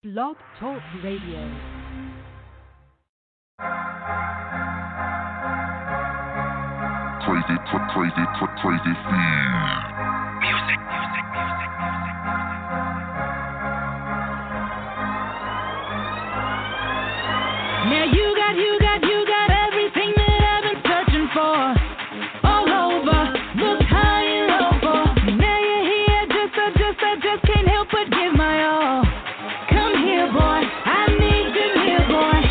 Blog Talk Radio. Crazy feed. Music. Now you got everything that I've been searching for. All over, look high and low for. Now you're here, I just can't help but give my all. Come here, boy, I need you here, boy.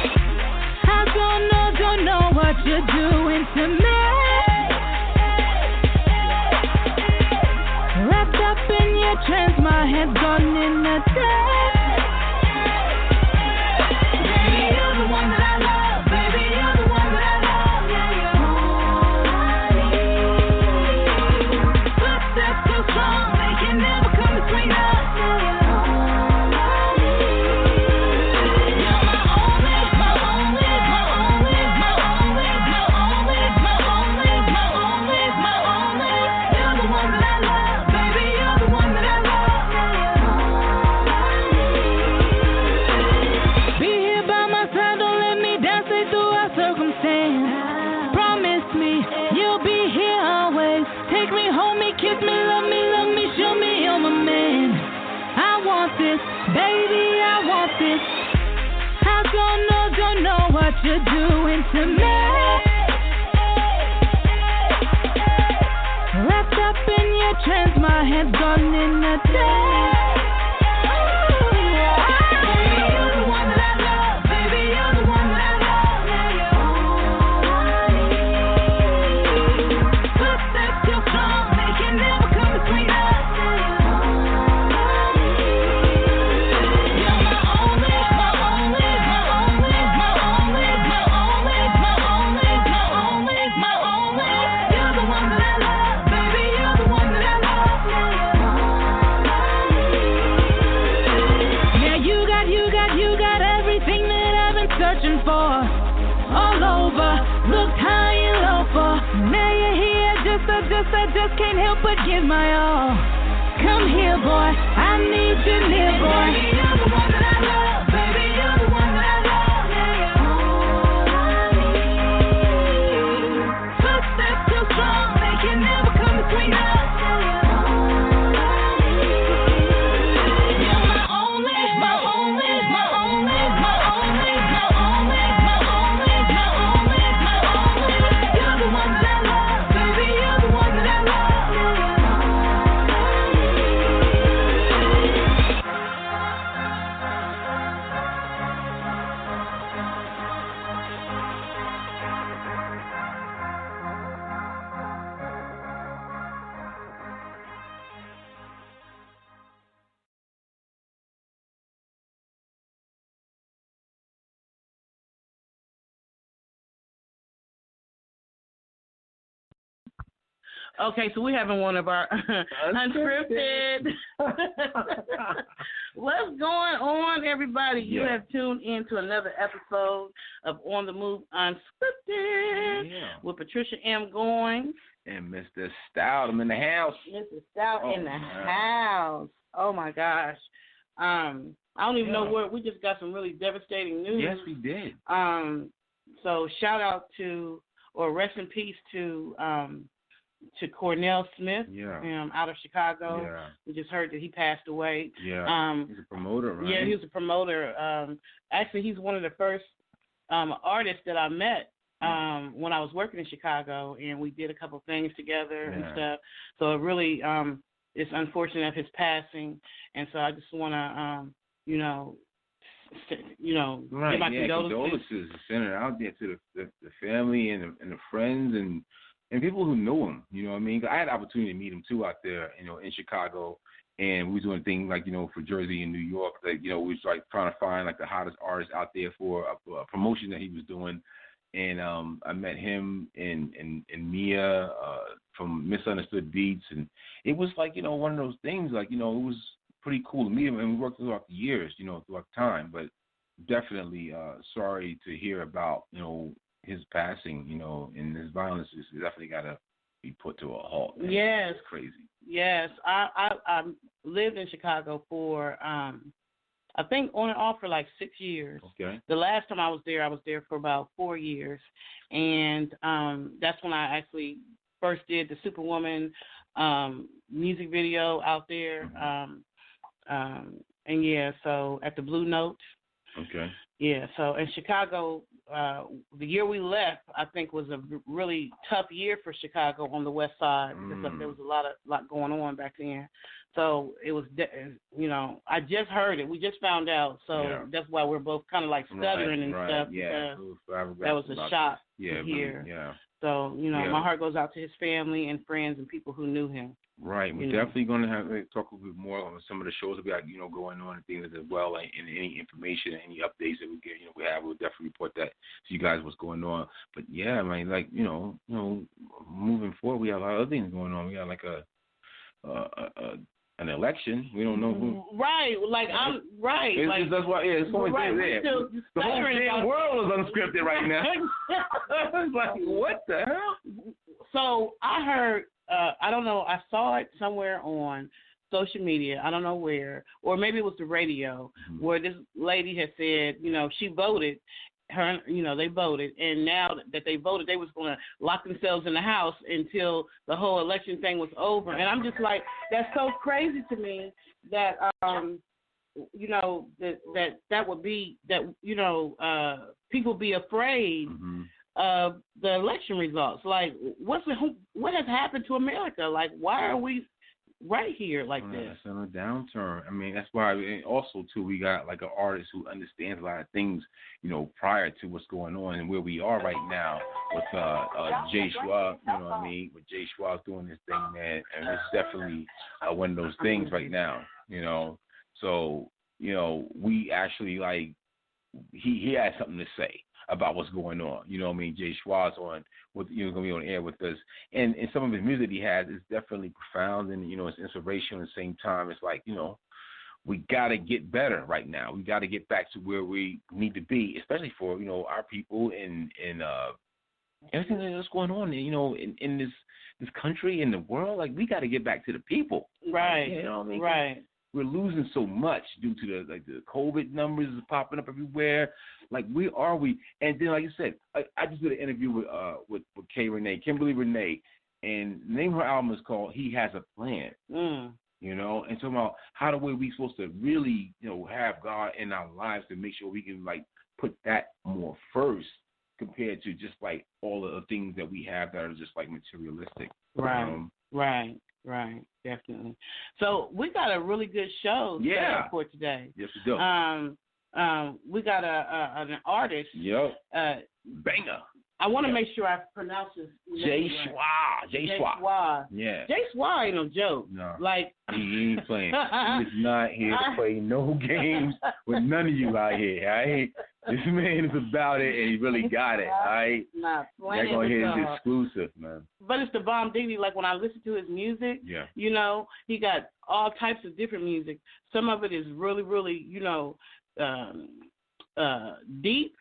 I don't know what you're doing to me. Wrapped up in your trance, my head's gone in a daze. You're doing to me. Wrapped up in your trance, my head's gone in a daze. I just can't help but give my all. Come here, boy, I need you near, boy. Baby, you're the one that I love. Baby, you're the one that I love. Footsteps too strong, they can never come between us. Okay, so we're having one of our Unscripted. What's going on, everybody? You have tuned in to another episode of On the Move Unscripted with Patricia M. Goins. And Mr. Stout, I'm in the house. Mr. Stout in the house. Oh, my gosh. I don't even know where. We just got some really devastating news. Yes, we did. So shout out to, or rest in peace to Cornell Smith, out of Chicago. Yeah. We just heard that he passed away. Yeah, he's a promoter, right? Yeah, he was a promoter. Actually, he's one of the first artists that I met when I was working in Chicago, and we did a couple things together and stuff. So it really, it's unfortunate of his passing, and so I just want to, give my condolences. Send it out there to the family and the friends and people who know him, you know what I mean? I had the opportunity to meet him, too, out there, in Chicago. And we were doing things like, for Jersey and New York. Like, we was, like, trying to find, like, the hottest artists out there for a promotion that he was doing. And I met him and Mia from Misunderstood Beats. And it was, like, one of those things, like, it was pretty cool to meet him. And we worked throughout the years, throughout time. But definitely sorry to hear about, his passing, and his violence is definitely got to be put to a halt. Man. Yes. It's crazy. Yes. I lived in Chicago for I think on and off for like 6 years. Okay. The last time I was there for about 4 years, and that's when I actually first did the Superwoman music video out there. And yeah, so at the Blue Note. Okay. Yeah, so in Chicago, the year we left, I think was a really tough year for Chicago on the West Side because there was a lot going on back then. So it was, I just heard it. We just found out, so that's why we're both kind of like stuttering and stuff. Yeah, that was a shock to hear. Yeah. So my heart goes out to his family and friends and people who knew him. Right. We're definitely going to have talk a little bit more on some of the shows that we got, going on and things as well, and any information, any updates that we get, we'll definitely report that to you guys what's going on. But yeah, I mean, like, moving forward, we have a lot of other things going on. We got like an election. We don't know who. Right. Like I'm right. That's why. Yeah. It's only there. The whole damn world is unscripted right now. It's like, what the hell? So I heard. I don't know. I saw it somewhere on social media. I don't know where, or maybe it was the radio, where this lady had said, she voted. They voted, and now that they voted, they was going to lock themselves in the house until the whole election thing was over. And I'm just like, that's so crazy to me that that would be that people be afraid of the election results. Like, what has happened to America? Like, why are we right here like this? It's on a downturn. I mean, that's why. And also, too, we got like an artist who understands a lot of things, prior to what's going on and where we are right now with J-SHWA. You know what I mean? With J-SHWA doing this thing, man, and it's definitely one of those things right now. So we actually like he has something to say about what's going on. J-SHWA's on with going to be on air with us, and some of his music he has is definitely profound, and it's inspirational. At the same time, it's like we got to get better right now. We got to get back to where we need to be, especially for our people and everything that's going on. In this country, in the world, like we got to get back to the people. Right. You know what I mean? Right. We're losing so much due to the COVID numbers popping up everywhere. Like we? And then, like you said, I just did an interview with Kimberly Renee, and the name of her album is called "He Has a Plan." And talking about how the way we supposed to really, have God in our lives to make sure we can like put that more first compared to just like all of the things that we have that are just like materialistic. Right. Right, definitely. So we got a really good show set up for today. Yes, we do. We got an artist. Yep. Banger. I want to make sure I pronounce his name J-SHWA. J-SHWA. Yeah. J-SHWA ain't no joke. No. Like he ain't playing. He is not here to play no games with none of you out here. All right. This man is about it, and he really got it. All right. Not playing. They're gonna hear his exclusive, man. But it's the bomb diggity. Like when I listen to his music, he got all types of different music. Some of it is really, really, deep.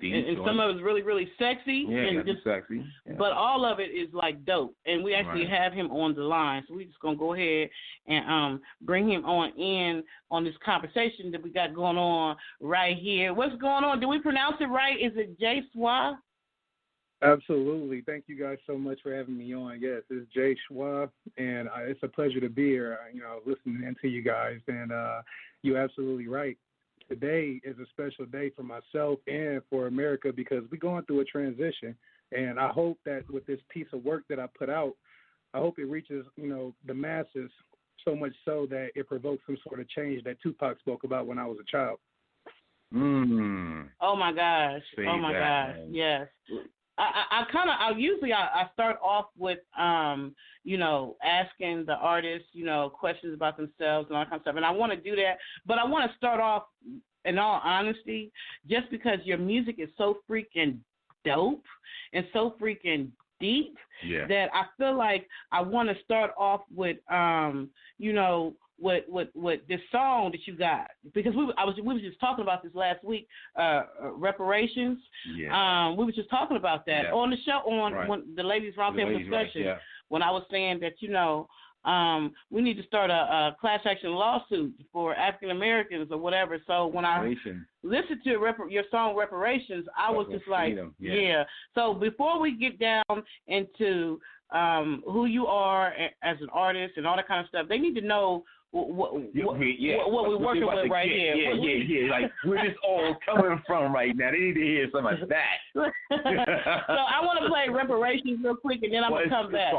And some of it is really, really sexy. Yeah, just sexy. Yeah. But all of it is like dope. And we actually have him on the line. So we're just going to go ahead and bring him on this conversation that we got going on right here. What's going on? Did we pronounce it right? Is it J-SHWA? Absolutely. Thank you guys so much for having me on. Yes, it's J-SHWA, and it's a pleasure to be here, listening to you guys. And you're absolutely right. Today is a special day for myself and for America because we're going through a transition. And I hope that with this piece of work that I put out, I hope it reaches, the masses so much so that it provokes some sort of change that Tupac spoke about when I was a child. Oh, my gosh. Gosh. Yes. I start off with, asking the artists, questions about themselves and all that kind of stuff. And I want to do that, but I want to start off, in all honesty, just because your music is so freaking dope and so freaking deep that I feel like I want to start off with, with this song that you got, because we were just talking about this last week, reparations. Yeah. We were just talking about that on the show when the Ladies Roundtable discussion. When I was saying that we need to start a class action lawsuit for African Americans or whatever. So when I listened to your song Reparations, I was just like, yeah. So before we get down into who you are as an artist and all that kind of stuff, they need to know what we're working with right here. Yeah. Like, where this all coming from right now? They need to hear some of that. So I want to play Reparations real quick, and then I'm going to come back.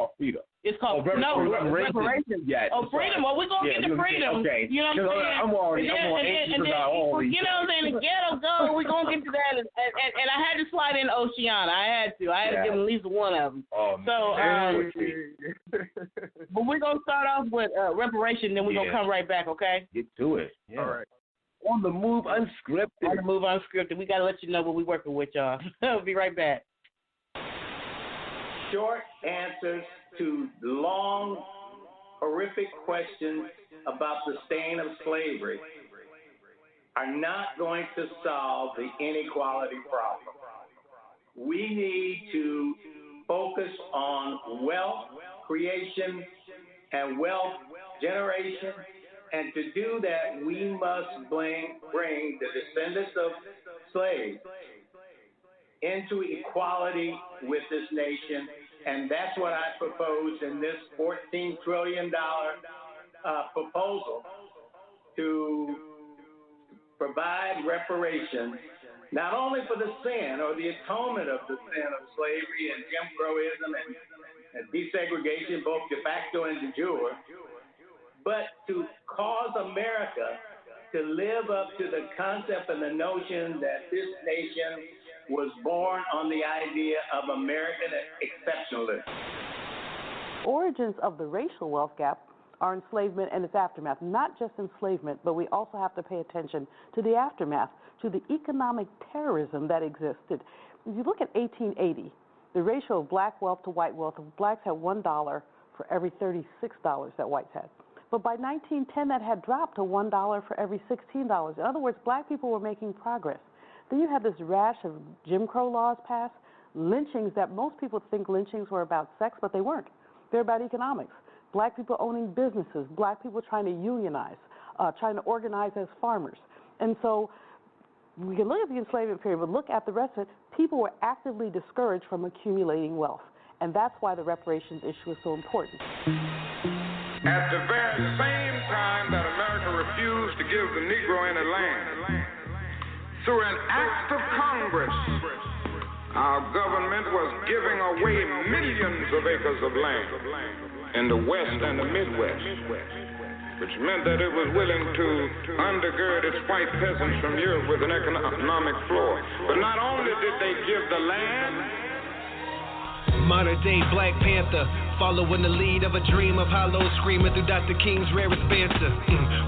It's called Reparations. Yeah. Oh, freedom. Well, we're going to get to freedom. Okay. You know what I'm saying? I'm already anxious about all these. You know what I'm saying? The ghetto go. We're going to get to that. And I had to slide in Oceana. I had to give them at least one of them. Oh, so, but we're going to start off with Reparation, then we're going to come right back, okay? Get to it. Yeah. All right. On the move, Unscripted. On the move, Unscripted. We got to let you know what we're working with, y'all. We'll be right back. Short answers to long, horrific questions about the stain of slavery are not going to solve the inequality problem. We need to focus on wealth creation and wealth generation, and to do that, we must bring the descendants of slaves into equality with this nation. And that's what I propose in this $14 trillion proposal, to provide reparations, not only for the sin or the atonement of the sin of slavery and Jim Crowism and desegregation, both de facto and de jure, but to cause America to live up to the concept and the notion that this nation was born on the idea of American exceptionalism. Origins of the racial wealth gap are enslavement and its aftermath. Not just enslavement, but we also have to pay attention to the aftermath, to the economic terrorism that existed. If you look at 1880, the ratio of black wealth to white wealth, blacks had $1 for every $36 that whites had. But by 1910, that had dropped to $1 for every $16. In other words, black people were making progress. Then you had this rash of Jim Crow laws passed, lynchings that most people think lynchings were about sex, but they weren't. They're about economics. Black people owning businesses, black people trying to unionize, trying to organize as farmers. And so we can look at the enslavement period, but look at the rest of it. People were actively discouraged from accumulating wealth. And that's why the reparations issue is so important. At the very same time that America refused to give the Negro any land, through an act of Congress, our government was giving away millions of acres of land in the West and the Midwest, which meant that it was willing to undergird its white peasants from Europe with an economic floor. But not only did they give the land, modern day Black Panther, following the lead of a dream of hollows screaming through Dr. King's rarest banter.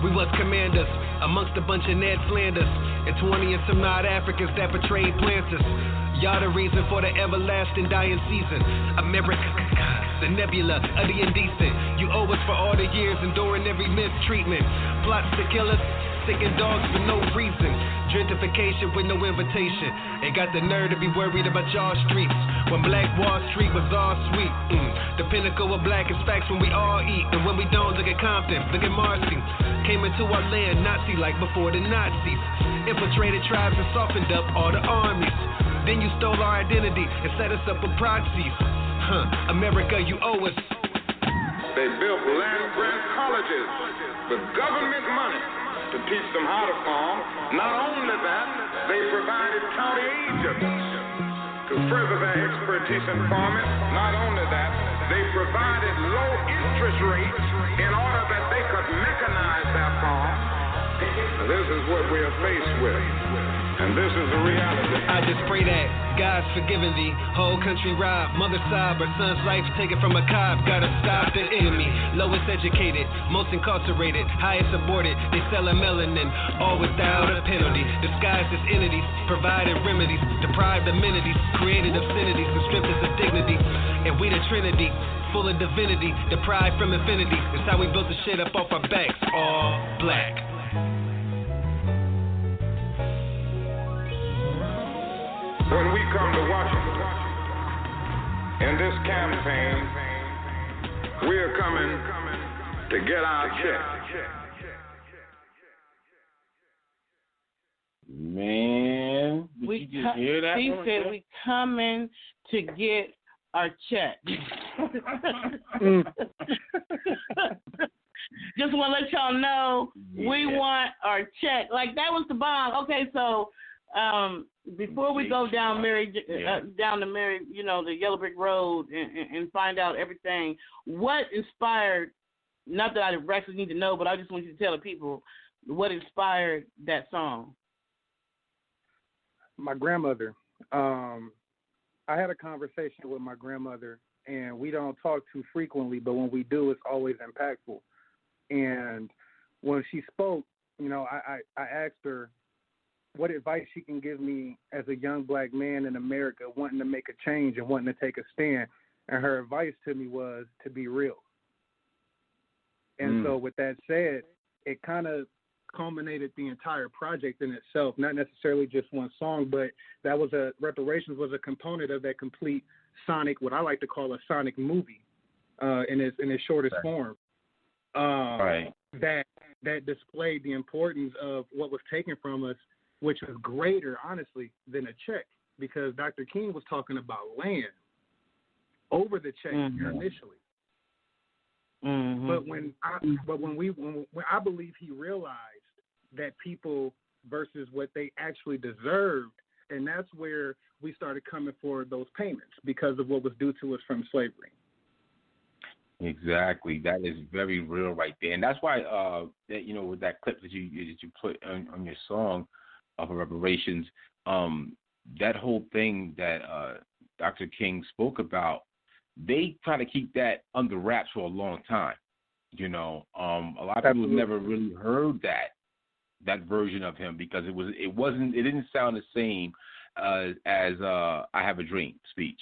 We was commanders amongst a bunch of Ned Flanders and 20 and some odd Africans that portrayed planters. Y'all the reason for the everlasting dying season. America, the nebula of the indecent. You owe us for all the years enduring every mistreatment. Plots to kill us, sicking dogs for no reason. Gentrification with no invitation. They got the nerve to be worried about y'all streets when Black Wall Street was all sweet. The pinnacle of black is facts when we all eat. And when we don't, look at Compton, look at Marcy. Came into our land Nazi-like before the Nazis. Infiltrated tribes and softened up all the armies. Then you stole our identity and set us up with proxies. America, you owe us. they built land-grant colleges with government money to teach them how to farm. Not only that, they provided county agents to further their expertise in farming. Not only that, they provided low interest rates in order that they could mechanize their farm. This is what we are faced with, and this is the reality. I just pray that God's forgiven thee. Whole country robbed, mother sobbed, her son's life taken from a cop. Gotta stop the enemy. Lowest educated, most incarcerated, highest aborted. They sell a melanin, all without a penalty. Disguised as entities, provided remedies, deprived amenities, created obscenities, and stripped us of dignity. And we the Trinity, full of divinity, deprived from infinity. That's how we built the shit up off our backs, all black. When we come to Washington in this campaign, we are coming to get our check. Man, did you just hear that? He said we coming to get our check. Just want to let y'all know we want our check. Like, that was the bomb. Okay, so before we go down down the Mary, the Yellow Brick Road and find out everything, what inspired? Not that I actually need to know, but I just want you to tell the people what inspired that song. My grandmother. I had a conversation with my grandmother, and we don't talk too frequently, but when we do, it's always impactful. And when she spoke, I asked her what advice she can give me as a young black man in America wanting to make a change and wanting to take a stand. And her advice to me was to be real. And so with that said, it kind of culminated the entire project in itself, not necessarily just one song, but that was Reparations was a component of that complete sonic, what I like to call a sonic movie in its shortest form. That displayed the importance of what was taken from us, which was greater, honestly, than a check, because Dr. King was talking about land over the check initially. But when I believe he realized that people versus what they actually deserved, and that's where we started coming for those payments because of what was due to us from slavery. Exactly, that is very real right there, and that's why with that clip that you put on your song of Reparations, that whole thing that Dr. King spoke about, they try to keep that under wraps for a long time. A lot of people never really heard that version of him because it didn't sound the same as I Have a Dream speech.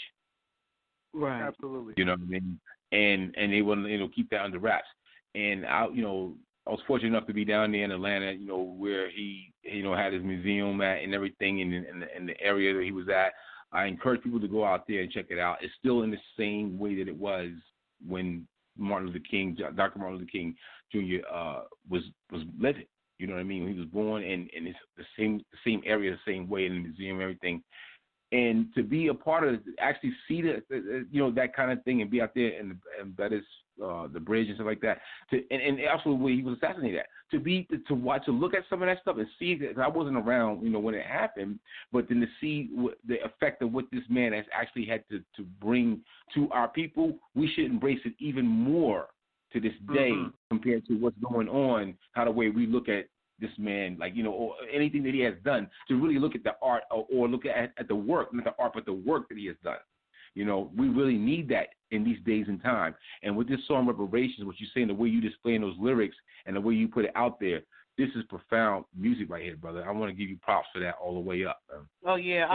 Right. Absolutely. You know what I mean? And they want to keep that under wraps. And I was fortunate enough to be down there in Atlanta, where he had his museum at and everything in the area that he was at. I encourage people to go out there and check it out. It's still in the same way that it was when Dr. Martin Luther King Jr. was living. You know what I mean? When he was born, and it's the same area, the same way in the museum, everything. And to be a part of it, actually see that kind of thing and be out there and that is the bridge and stuff like that. And also where he was assassinated at. To look at some of that stuff and see that I wasn't around, when it happened, but then to see the effect of what this man has actually had to bring to our people, we should embrace it even more to this day compared to what's going on, how the way we look at this man, or anything that he has done, to really look at the art or look at the work, not the art, but the work that he has done. We really need that in these days and time. And with this song Reparations, what you're saying, the way you displaying those lyrics and the way you put it out there, this is profound music right here, brother. I want to give you props for that all the way up, man. Oh, yeah.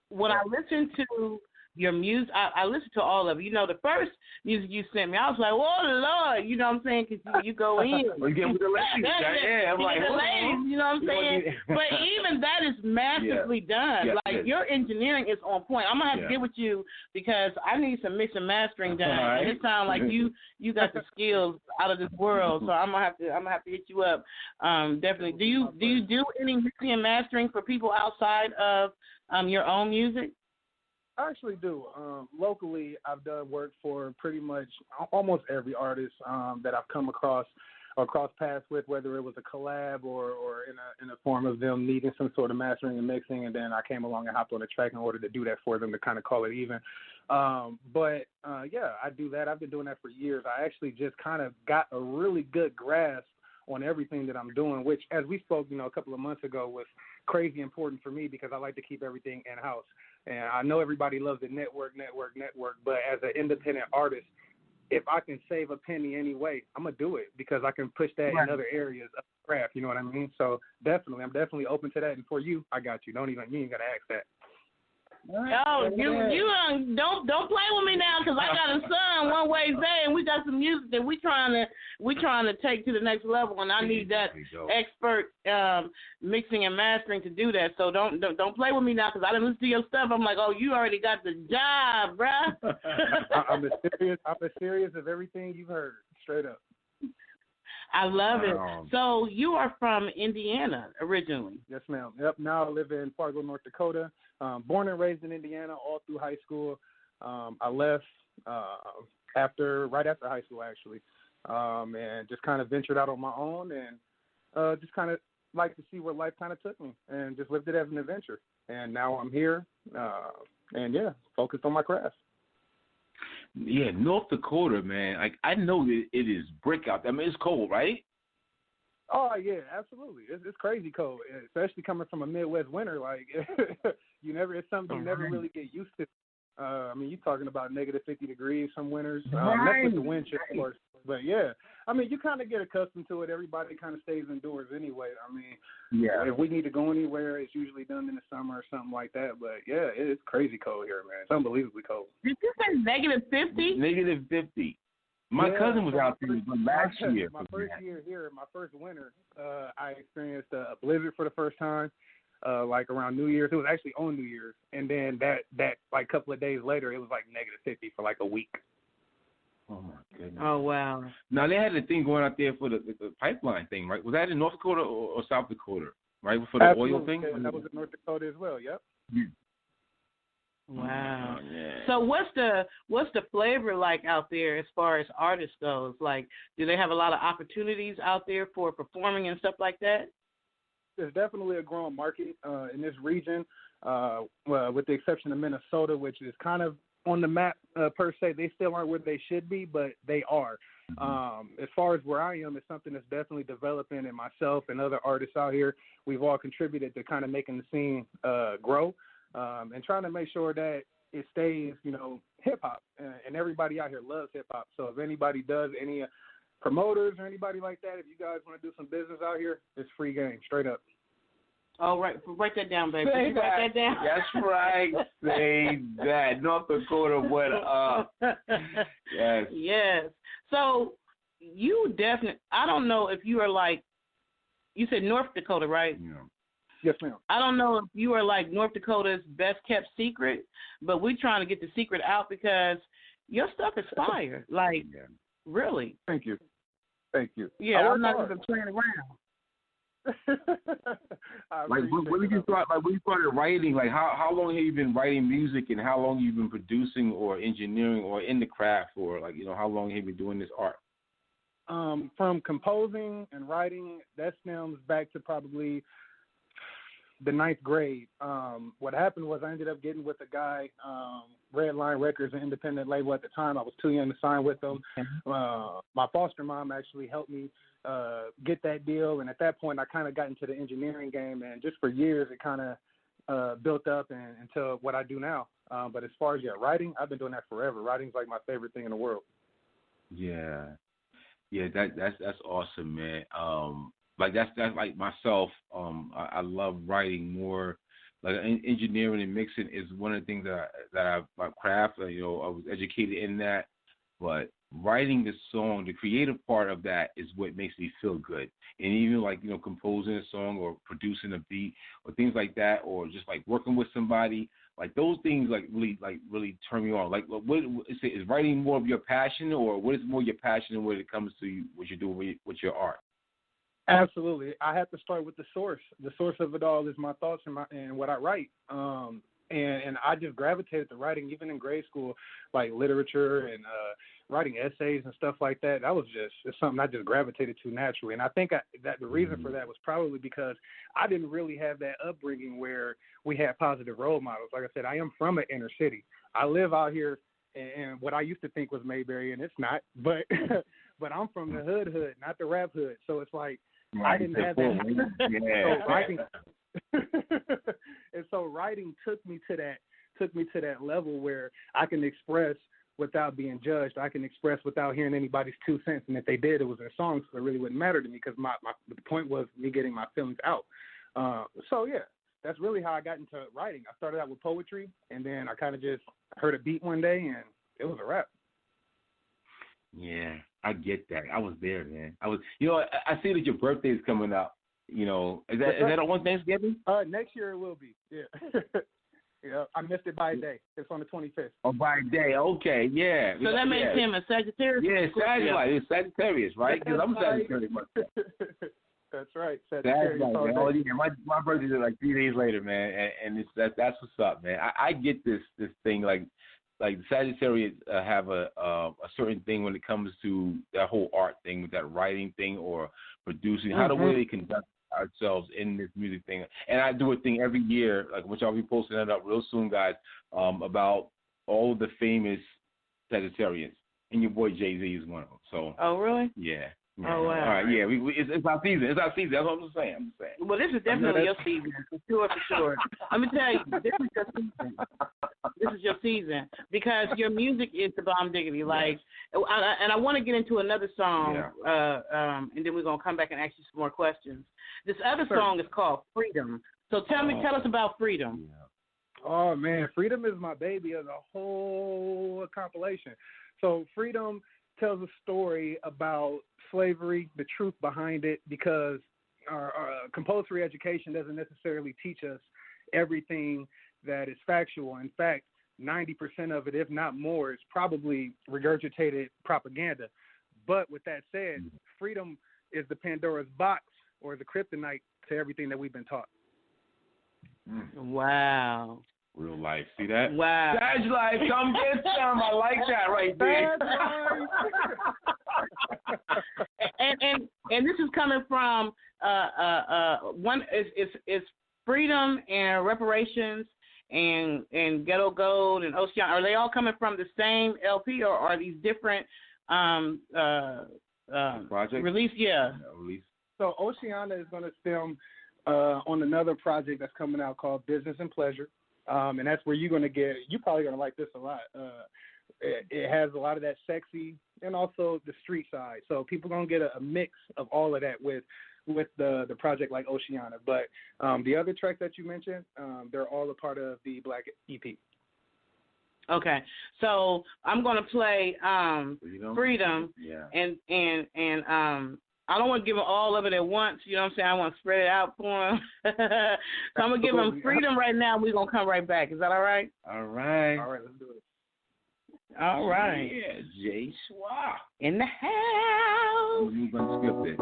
When I listened to your music, I listened to all of it. The first music you sent me, I was like, oh, Lord, you know what I'm saying? Because you go in. You get with the ladies. Yeah, I'm like, the ladies, you know what I'm saying? But even that is massively done. Your engineering is on point. I'm going to have to get with you because I need some mix and mastering done. And it sounds like you got the skills out of this world. So I'm gonna have to hit you up. Definitely. Do you do any mixing and mastering for people outside of your own music? I actually do. Locally, I've done work for pretty much almost every artist that I've come across or crossed paths with, whether it was a collab or in a form of them needing some sort of mastering and mixing, and then I came along and hopped on the track in order to do that for them to kind of call it even. But I do that. I've been doing that for years. I actually just kind of got a really good grasp on everything that I'm doing, which, as we spoke, a couple of months ago, was crazy important for me because I like to keep everything in-house. And I know everybody loves the network, but as an independent artist, if I can save a penny anyway, I'm going to do it because I can push that in other areas of the craft, you know what I mean? So I'm definitely open to that. And for you, I got you. You ain't got to ask that. Oh, you don't play with me now because I got a son one way say, and we got some music that we trying to take to the next level, and I need that expert mixing and mastering to do that. So don't play with me now because I didn't listen to your stuff. I'm like, oh, you already got the job, bruh. I'm as serious of everything you've heard. Straight up. I love it. So you are from Indiana originally? Yes, ma'am. Yep. Now I live in Fargo, North Dakota. Born and raised in Indiana all through high school. I left right after high school, actually, and just kind of ventured out on my own and just kind of like to see where life kind of took me and just lived it as an adventure. And now I'm here and, focused on my craft. Yeah, North Dakota, man. Like, I know that it is brick out there. I mean, it's cold, right? Oh, yeah, absolutely. It's crazy cold, especially coming from a Midwest winter. Like, it's something you never really get used to. I mean, you're talking about negative 50 degrees some winters. That's with the wind chill, of course. But, yeah, I mean, you kind of get accustomed to it. Everybody kind of stays indoors anyway. I mean, if we need to go anywhere, it's usually done in the summer or something like that. But, yeah, it's crazy cold here, man. It's unbelievably cold. Did you say negative 50? Negative 50. My cousin was out there last year. My first year here, my first winter, I experienced a blizzard for the first time. Like around New Year's. It was actually on New Year's. And then that like couple of days later, it was like negative 50 for like a week. Oh, my goodness. Oh, wow. Now, they had the thing going out there for the pipeline thing, right? Was that in North Dakota or South Dakota, right? For the oil thing? Yeah, that was in North Dakota as well, yep. Yeah. Wow. Oh, yeah. So what's the flavor like out there as far as artists goes? Like, do they have a lot of opportunities out there for performing and stuff like that? There's definitely a growing market in this region, with the exception of Minnesota, which is kind of on the map per se. They still aren't where they should be, but they are. As far as where I am, it's something that's definitely developing, and myself and other artists out here, we've all contributed to kind of making the scene grow and trying to make sure that it stays, hip-hop. And everybody out here loves hip-hop. So if anybody does, any promoters or anybody like that, if you guys want to do some business out here, it's free game, straight up. Oh, right. Write that down, baby. Write that down. That's right. Say that. North Dakota, what up? Yes. Yes. So you definitely, I don't know if you are like, you said North Dakota, right? Yeah. Yes, ma'am. I don't know if you are like North Dakota's best kept secret, but we're trying to get the secret out because your stuff is fire. Like, really. Thank you. Yeah, I'm not even playing around. Like when you started writing, like how long have you been writing music, and how long have you been producing or engineering or in the craft, or like how long have you been doing this art? From composing and writing, that stems back to probably the 9th grade. What happened was I ended up getting with a guy, Red Line Records, an independent label at the time. I was too young to sign with them. My foster mom actually helped me get that deal, and at that point I kind of got into the engineering game, and just for years it kind of built up until what I do now. But as far as writing, I've been doing that forever. Writing's like my favorite thing in the world. Yeah, that's awesome, man. Like that's like myself. I love writing more. Like engineering and mixing is one of the things that I craft. I was educated in that, but writing the song, the creative part of that is what makes me feel good. And even like composing a song or producing a beat or things like that, or just like working with somebody, like those things really turn me on. Like what is writing more of your passion, or what is more your passion when it comes to what you're doing with your art? Absolutely. I have to start with the source. The source of it all is my thoughts and what I write. And I just gravitated to writing, even in grade school, like literature and writing essays and stuff like that. That was it's something I just gravitated to naturally. And I think that the reason for that was probably because I didn't really have that upbringing where we had positive role models. Like I said, I am from an inner city. I live out here in what I used to think was Mayberry, and it's not. But but I'm from the hood, not the rap hood. So it's like I didn't have that. So writing, and so writing took me to that level where I can express without being judged. I can express without hearing anybody's 2 cents, and if they did, it was their song, so it really wouldn't matter to me because the point was me getting my feelings out. So yeah, that's really how I got into writing. I started out with poetry, and then I kind of just heard a beat one day, and it was a rap. Yeah, I get that. I was there, man. I see that your birthday is coming up. Is that on Thanksgiving? Next year it will be. Yeah. Yeah, I missed it by a day. It's on the 25th. Oh, by a day. Okay, yeah. So that makes him a Sagittarius. Yeah, Sagittarius. It's Sagittarius, right? Because I'm Sagittarius myself. That's right. Sagittarius. Oh, yeah. My birthday's like 3 days later, man, and that's what's up, man. I get this thing like the Sagittarius have a certain thing when it comes to that whole art thing with that writing thing or producing. How the way they conduct ourselves in this music thing, and I do a thing every year, like which I'll be posting that up real soon, guys, about all of the famous Sagittarians, and your boy Jay-Z is one of them. So. Oh, really? Yeah. Oh, wow. All right, yeah, it's our season. It's our season. That's what I'm saying. Well, this is definitely your season, for sure. Let me tell you, this is your season. This is your season because your music is the bomb diggity. Like, and I want to get into another song, and then we're gonna come back and ask you some more questions. This other song is called Freedom. So tell us about Freedom. Oh man, Freedom is my baby as a whole compilation. So Freedom tells a story about slavery, the truth behind it, because our compulsory education doesn't necessarily teach us everything that is factual. In fact, 90% of it, if not more, is probably regurgitated propaganda. But with that said, freedom is the Pandora's box or the kryptonite to everything that we've been taught. Wow. Real life. See that? Wow. Sag life, come get some. I like that right there. and this is coming from one is freedom and reparations and Ghetto Gold and Ocean. Are they all coming from the same LP or are these different projects? Release? Yeah. Release. So Oceana is going to film on another project that's coming out called Business and Pleasure. And that's where you're probably going to like this a lot. It has a lot of that sexy and also the street side. So people going to get a mix of all of that with the project like Oceana. But the other tracks that you mentioned, they're all a part of the Black EP. Okay. So I'm going to play Freedom. Yeah. And I don't want to give them all of it at once. You know what I'm saying? I want to spread it out for them. So I'm going to give them Freedom right now. We're going to come right back. Is that all right? All right. All right, let's do it. All right. Yeah, J-SHWA. In the house. Unscripted.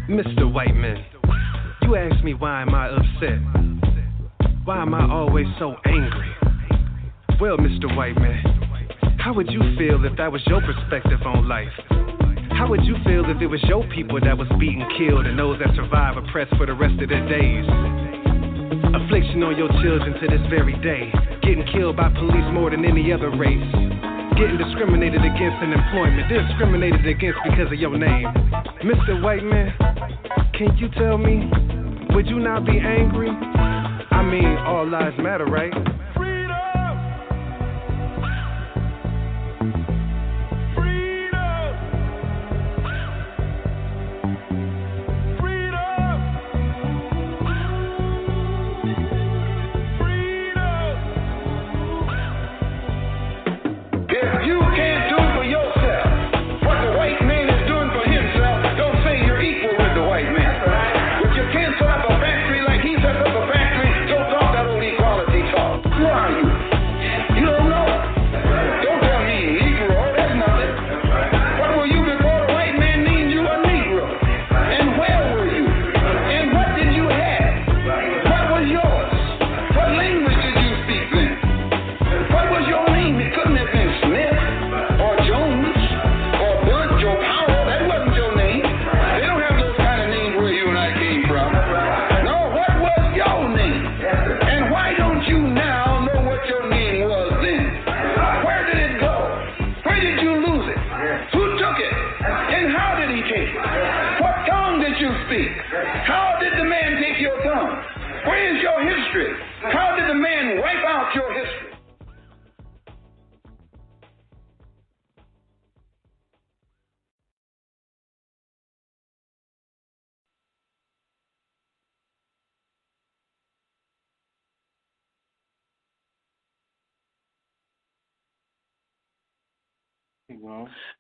Mr. White Man, you ask me why am I upset? Why am I always so angry? Well, Mr. White Man, how would you feel if that was your perspective on life? How would you feel if it was your people that was beaten, killed, and those that survive oppressed for the rest of their days? Affliction on your children to this very day. Getting killed by police more than any other race. Getting discriminated against in employment. Discriminated against because of your name. Mr. White Man, can you tell me, would you not be angry? I mean, all lives matter, right?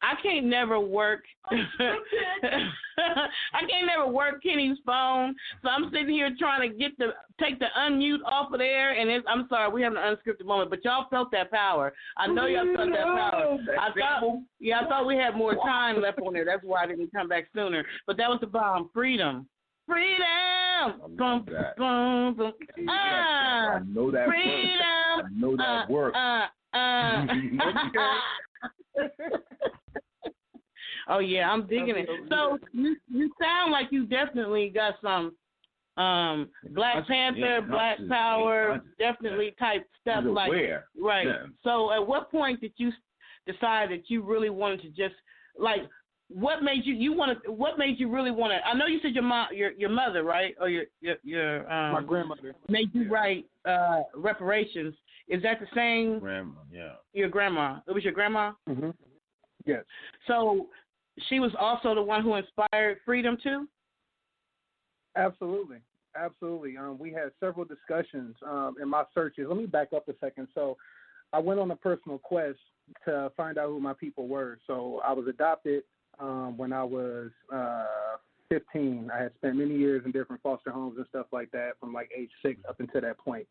I can't never work. I can't never work Kenny's phone, so I'm sitting here trying to take the unmute off of there. And I'm sorry, we have an unscripted moment, but y'all felt that power. I know y'all felt that power. I thought we had more time left on there. That's why I didn't come back sooner. But that was the bomb. Freedom. Boom, boom, boom. I know that freedom. I know that works. Oh yeah, I'm digging it. So you sound like you definitely got some Black Panther, Black Power, definitely type stuff like right. Yeah. So at what point did you decide that you really wanted to just like what made you really want to? I know you said your mother, right, or your my grandmother made you write reparations. Is that the same? Grandma, yeah. Your grandma. It was your grandma? Mm-hmm. Yes. So she was also the one who inspired freedom too? Absolutely. We had several discussions in my searches. Let me back up a second. So I went on a personal quest to find out who my people were. So I was adopted when I was 15. I had spent many years in different foster homes and stuff like that from like age 6 up until that point.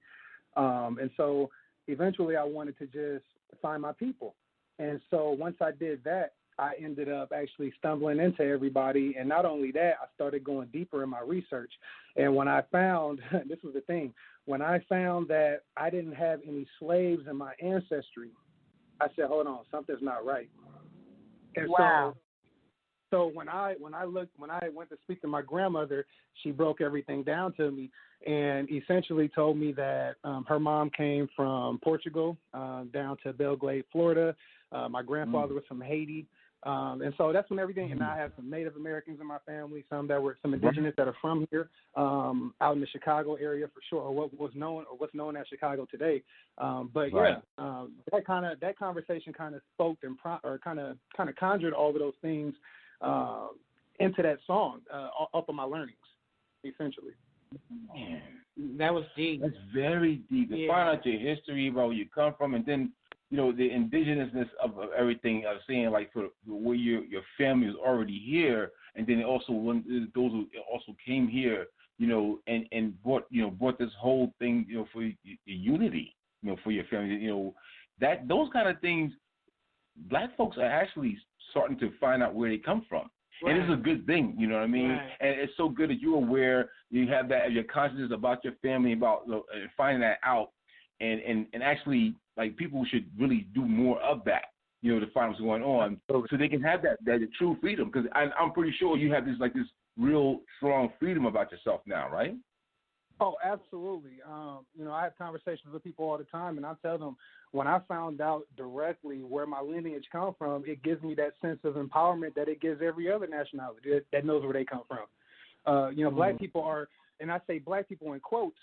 And so eventually I wanted to just find my people. And so once I did that, I ended up actually stumbling into everybody. And not only that, I started going deeper in my research. And when I found, this was the thing, when I found that I didn't have any slaves in my ancestry, I said, hold on, something's not right. And wow. So when I went to speak to my grandmother, she broke everything down to me and essentially told me that her mom came from Portugal down to Belgrade, Florida. My grandfather was from Haiti. And so that's when everything, and I have some Native Americans in my family, some indigenous that are from here, out in the Chicago area for sure, or what's known as Chicago today. But yeah, that conversation kind of spoke and kind of conjured all of those things into that song, up on my learnings, essentially. Man, that was deep. That's very deep. To find out your history, about where you come from, and then the indigenousness of everything. I was saying, like, for where your family was already here, and then also those who also came here, and brought this whole thing, for your unity, for your family, that those kind of things. Black folks are actually starting to find out where they come from. Right. And it's a good thing, you know what I mean? Right. And it's so good that you're aware, you have that, your consciousness about your family, about finding that out, and actually, like, people should really do more of that, to find what's going on, so they can have that true freedom. Because I'm pretty sure you have this real strong freedom about yourself now, right? Oh, absolutely. I have conversations with people all the time, and I tell them when I found out directly where my lineage come from, it gives me that sense of empowerment that it gives every other nationality that knows where they come from. Black people are, and I say black people in quotes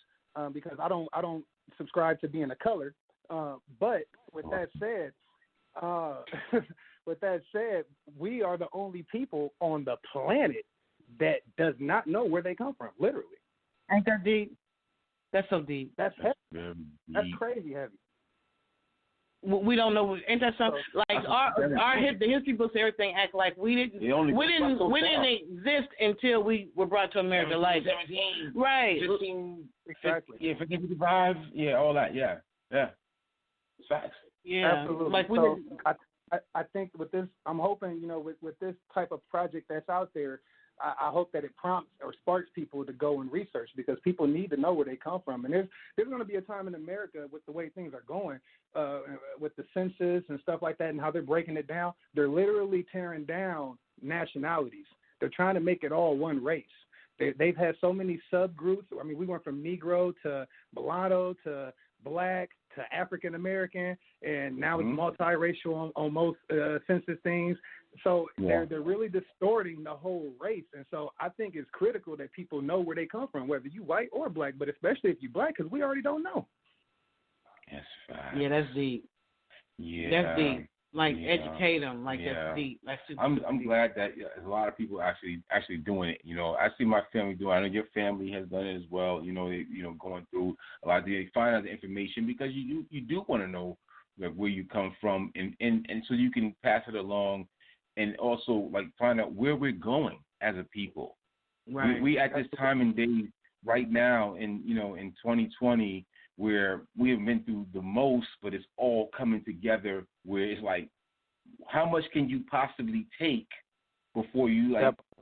because I don't subscribe to being a color. But with that said, we are the only people on the planet that does not know where they come from, literally. Ain't that deep? That's so deep. That's heavy. That's crazy heavy. We don't know. Ain't that something? Like the history books, everything act like we didn't exist until we were brought to America. 17, right? 15, exactly. 55. Yeah, all that. Yeah. Facts. Yeah, absolutely. Like I think with this, I'm hoping with this type of project that's out there, I hope that it prompts or sparks people to go and research because people need to know where they come from. And there's going to be a time in America with the way things are going, with the census and stuff like that and how they're breaking it down. They're literally tearing down nationalities. They're trying to make it all one race. They've had so many subgroups. I mean, we went from Negro to mulatto to black to African American, and now it's multiracial on most census things. So they're really distorting the whole race, and so I think it's critical that people know where they come from, whether you white or black, but especially if you black, because we already don't know. That's fine. Yeah, that's deep. Yeah, that's deep. Like educate them. Like that's deep. Like I'm glad that a lot of people actually doing it. I see my family doing it. I know your family has done it as well. Going through a lot of they find out the information because you do want to know like where you come from and so you can pass it along and also like find out where we're going as a people. Right. We at this time and day right now in 2020 where we have been through the most, but it's all coming together where it's like, how much can you possibly take before you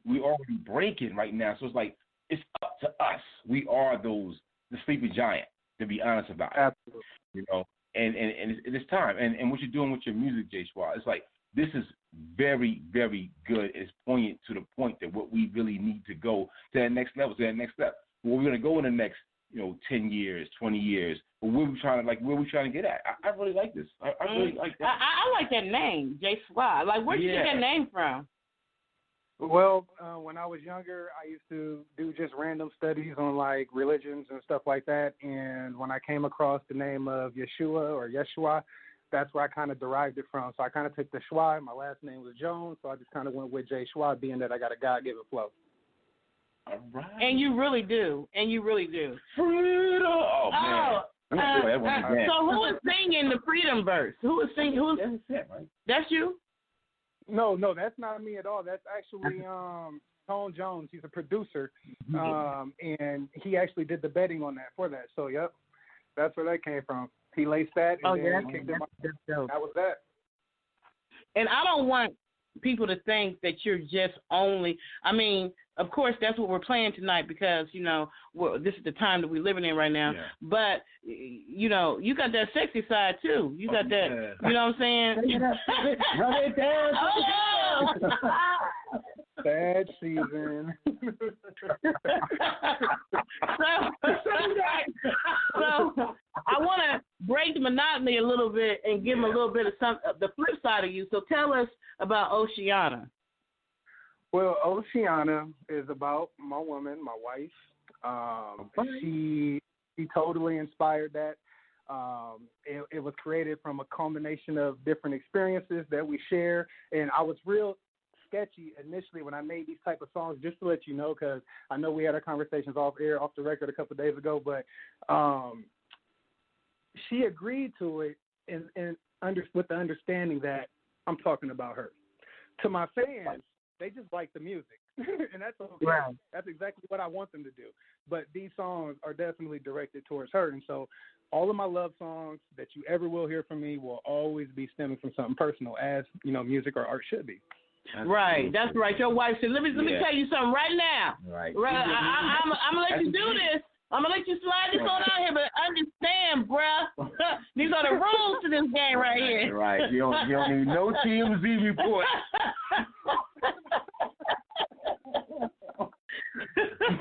we're already breaking right now. So it's like, it's up to us. We are the sleeping giant, to be honest about it. Absolutely. And it's time. And what you're doing with your music, J-SHWA, it's like, this is very, very good. It's poignant to the point that what we really need to go to that next level, to that next step. Where we're going to go in the next 10 years, 20 years. But where we trying to get at? I really like this. I really like that. I like that name, J-SHWA. Like, where'd you get that name from? Well, when I was younger, I used to do just random studies on like religions and stuff like that. And when I came across the name of Yeshua or J-SHWA, that's where I kind of derived it from. So I kind of took the Shwa. My last name was Jones, so I just kind of went with J-SHWA, being that I got a God-given flow. All right. And you really do. Freedom. Oh, man. So who is singing the freedom verse? Who is singing? That's it, right? That's you? No, that's not me at all. That's actually Tone Jones. He's a producer, and he actually did the betting on that for that. So, yep, that's where that came from. He laced that, and then kicked him out. That was that. And I don't want people to think that you're just only. I mean, of course, that's what we're playing tonight because this is the time that we're living in right now. Yeah. But you got that sexy side too. You got that. You know what I'm saying? Run it down. Bad season. So I want to break the monotony a little bit and give them a little bit of the flip side of you. So tell us about Oceana. Well, Oceana is about my woman, my wife. She totally inspired that. It was created from a combination of different experiences that we share, and I was real sketchy initially when I made these type of songs, just to let you know, because I know we had our conversations off the record a couple of days ago, but she agreed to it with the understanding that I'm talking about her. To my fans, they just like the music, and that's okay. Right. That's exactly what I want them to do. But these songs are definitely directed towards her, and so all of my love songs that you ever will hear from me will always be stemming from something personal, as music or art should be. Right, that's right. Your wife said, "Let me tell you something right now." Right. I'm gonna let you do this. I'm gonna let you slide this on out here, but understand, bruh. These are the rules to this game right here. Right. You don't need no TMZ report.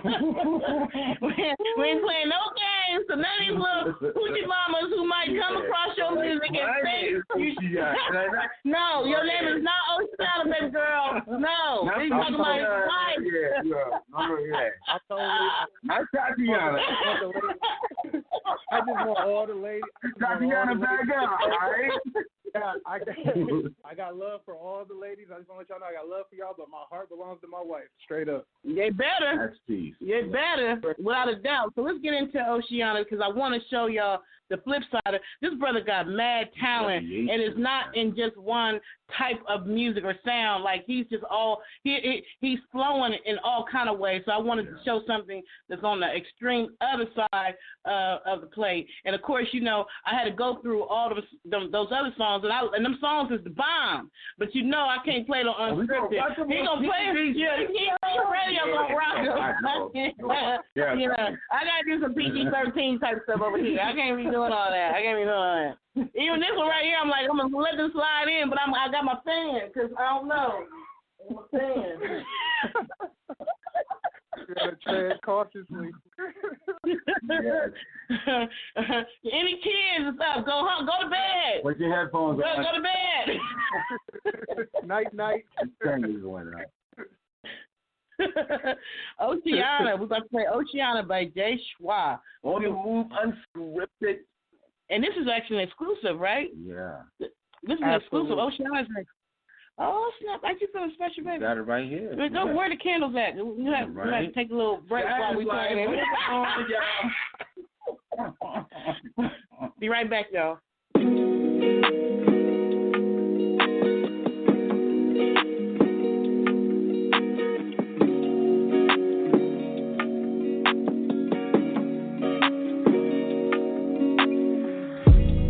We ain't playing no games. So none of these little hoochie mamas who might come across your music and say, no, your name is not Oceana, baby girl. No, we talking about his wife. Not Tatiana. I just want all the ladies. Tatiana back up, all right? Yeah, I got love for all the ladies. I just want to let y'all know I got love for y'all, but my heart belongs to my wife. Straight up. They better. That's peace. You better, without a doubt. So let's get into Oceana because I want to show y'all the flip side of this. Brother got mad talent, and it's not in just one type of music or sound. Like he's just all he's flowing in all kind of ways. So I wanted to show something that's on the extreme other side of the plate. And of course, you know, I had to go through all those other songs, and them songs is the bomb. But you know, I can't play the Unscripted. He gonna play it. Yeah, he radio gonna rock him. Yeah, I gotta do some PG-13 type stuff over here. I can't be doing all that. Even this one right here, I'm like, I'm gonna let this slide in, but I got my fan because I don't know. I'm a fan. You gotta tread cautiously. Any kids and stuff, go home, go to bed. Put your headphones on. Go to bed. Night. Oceana, we're about to play Oceana by J-SHWA. On the move, Unscripted. And this is actually an exclusive, right? Yeah. This is an exclusive. Oceana's like, oh, snap. I just feel special, baby. Got it right here. Where are the candles at? You have to take a little break while we play it. Be right back, y'all.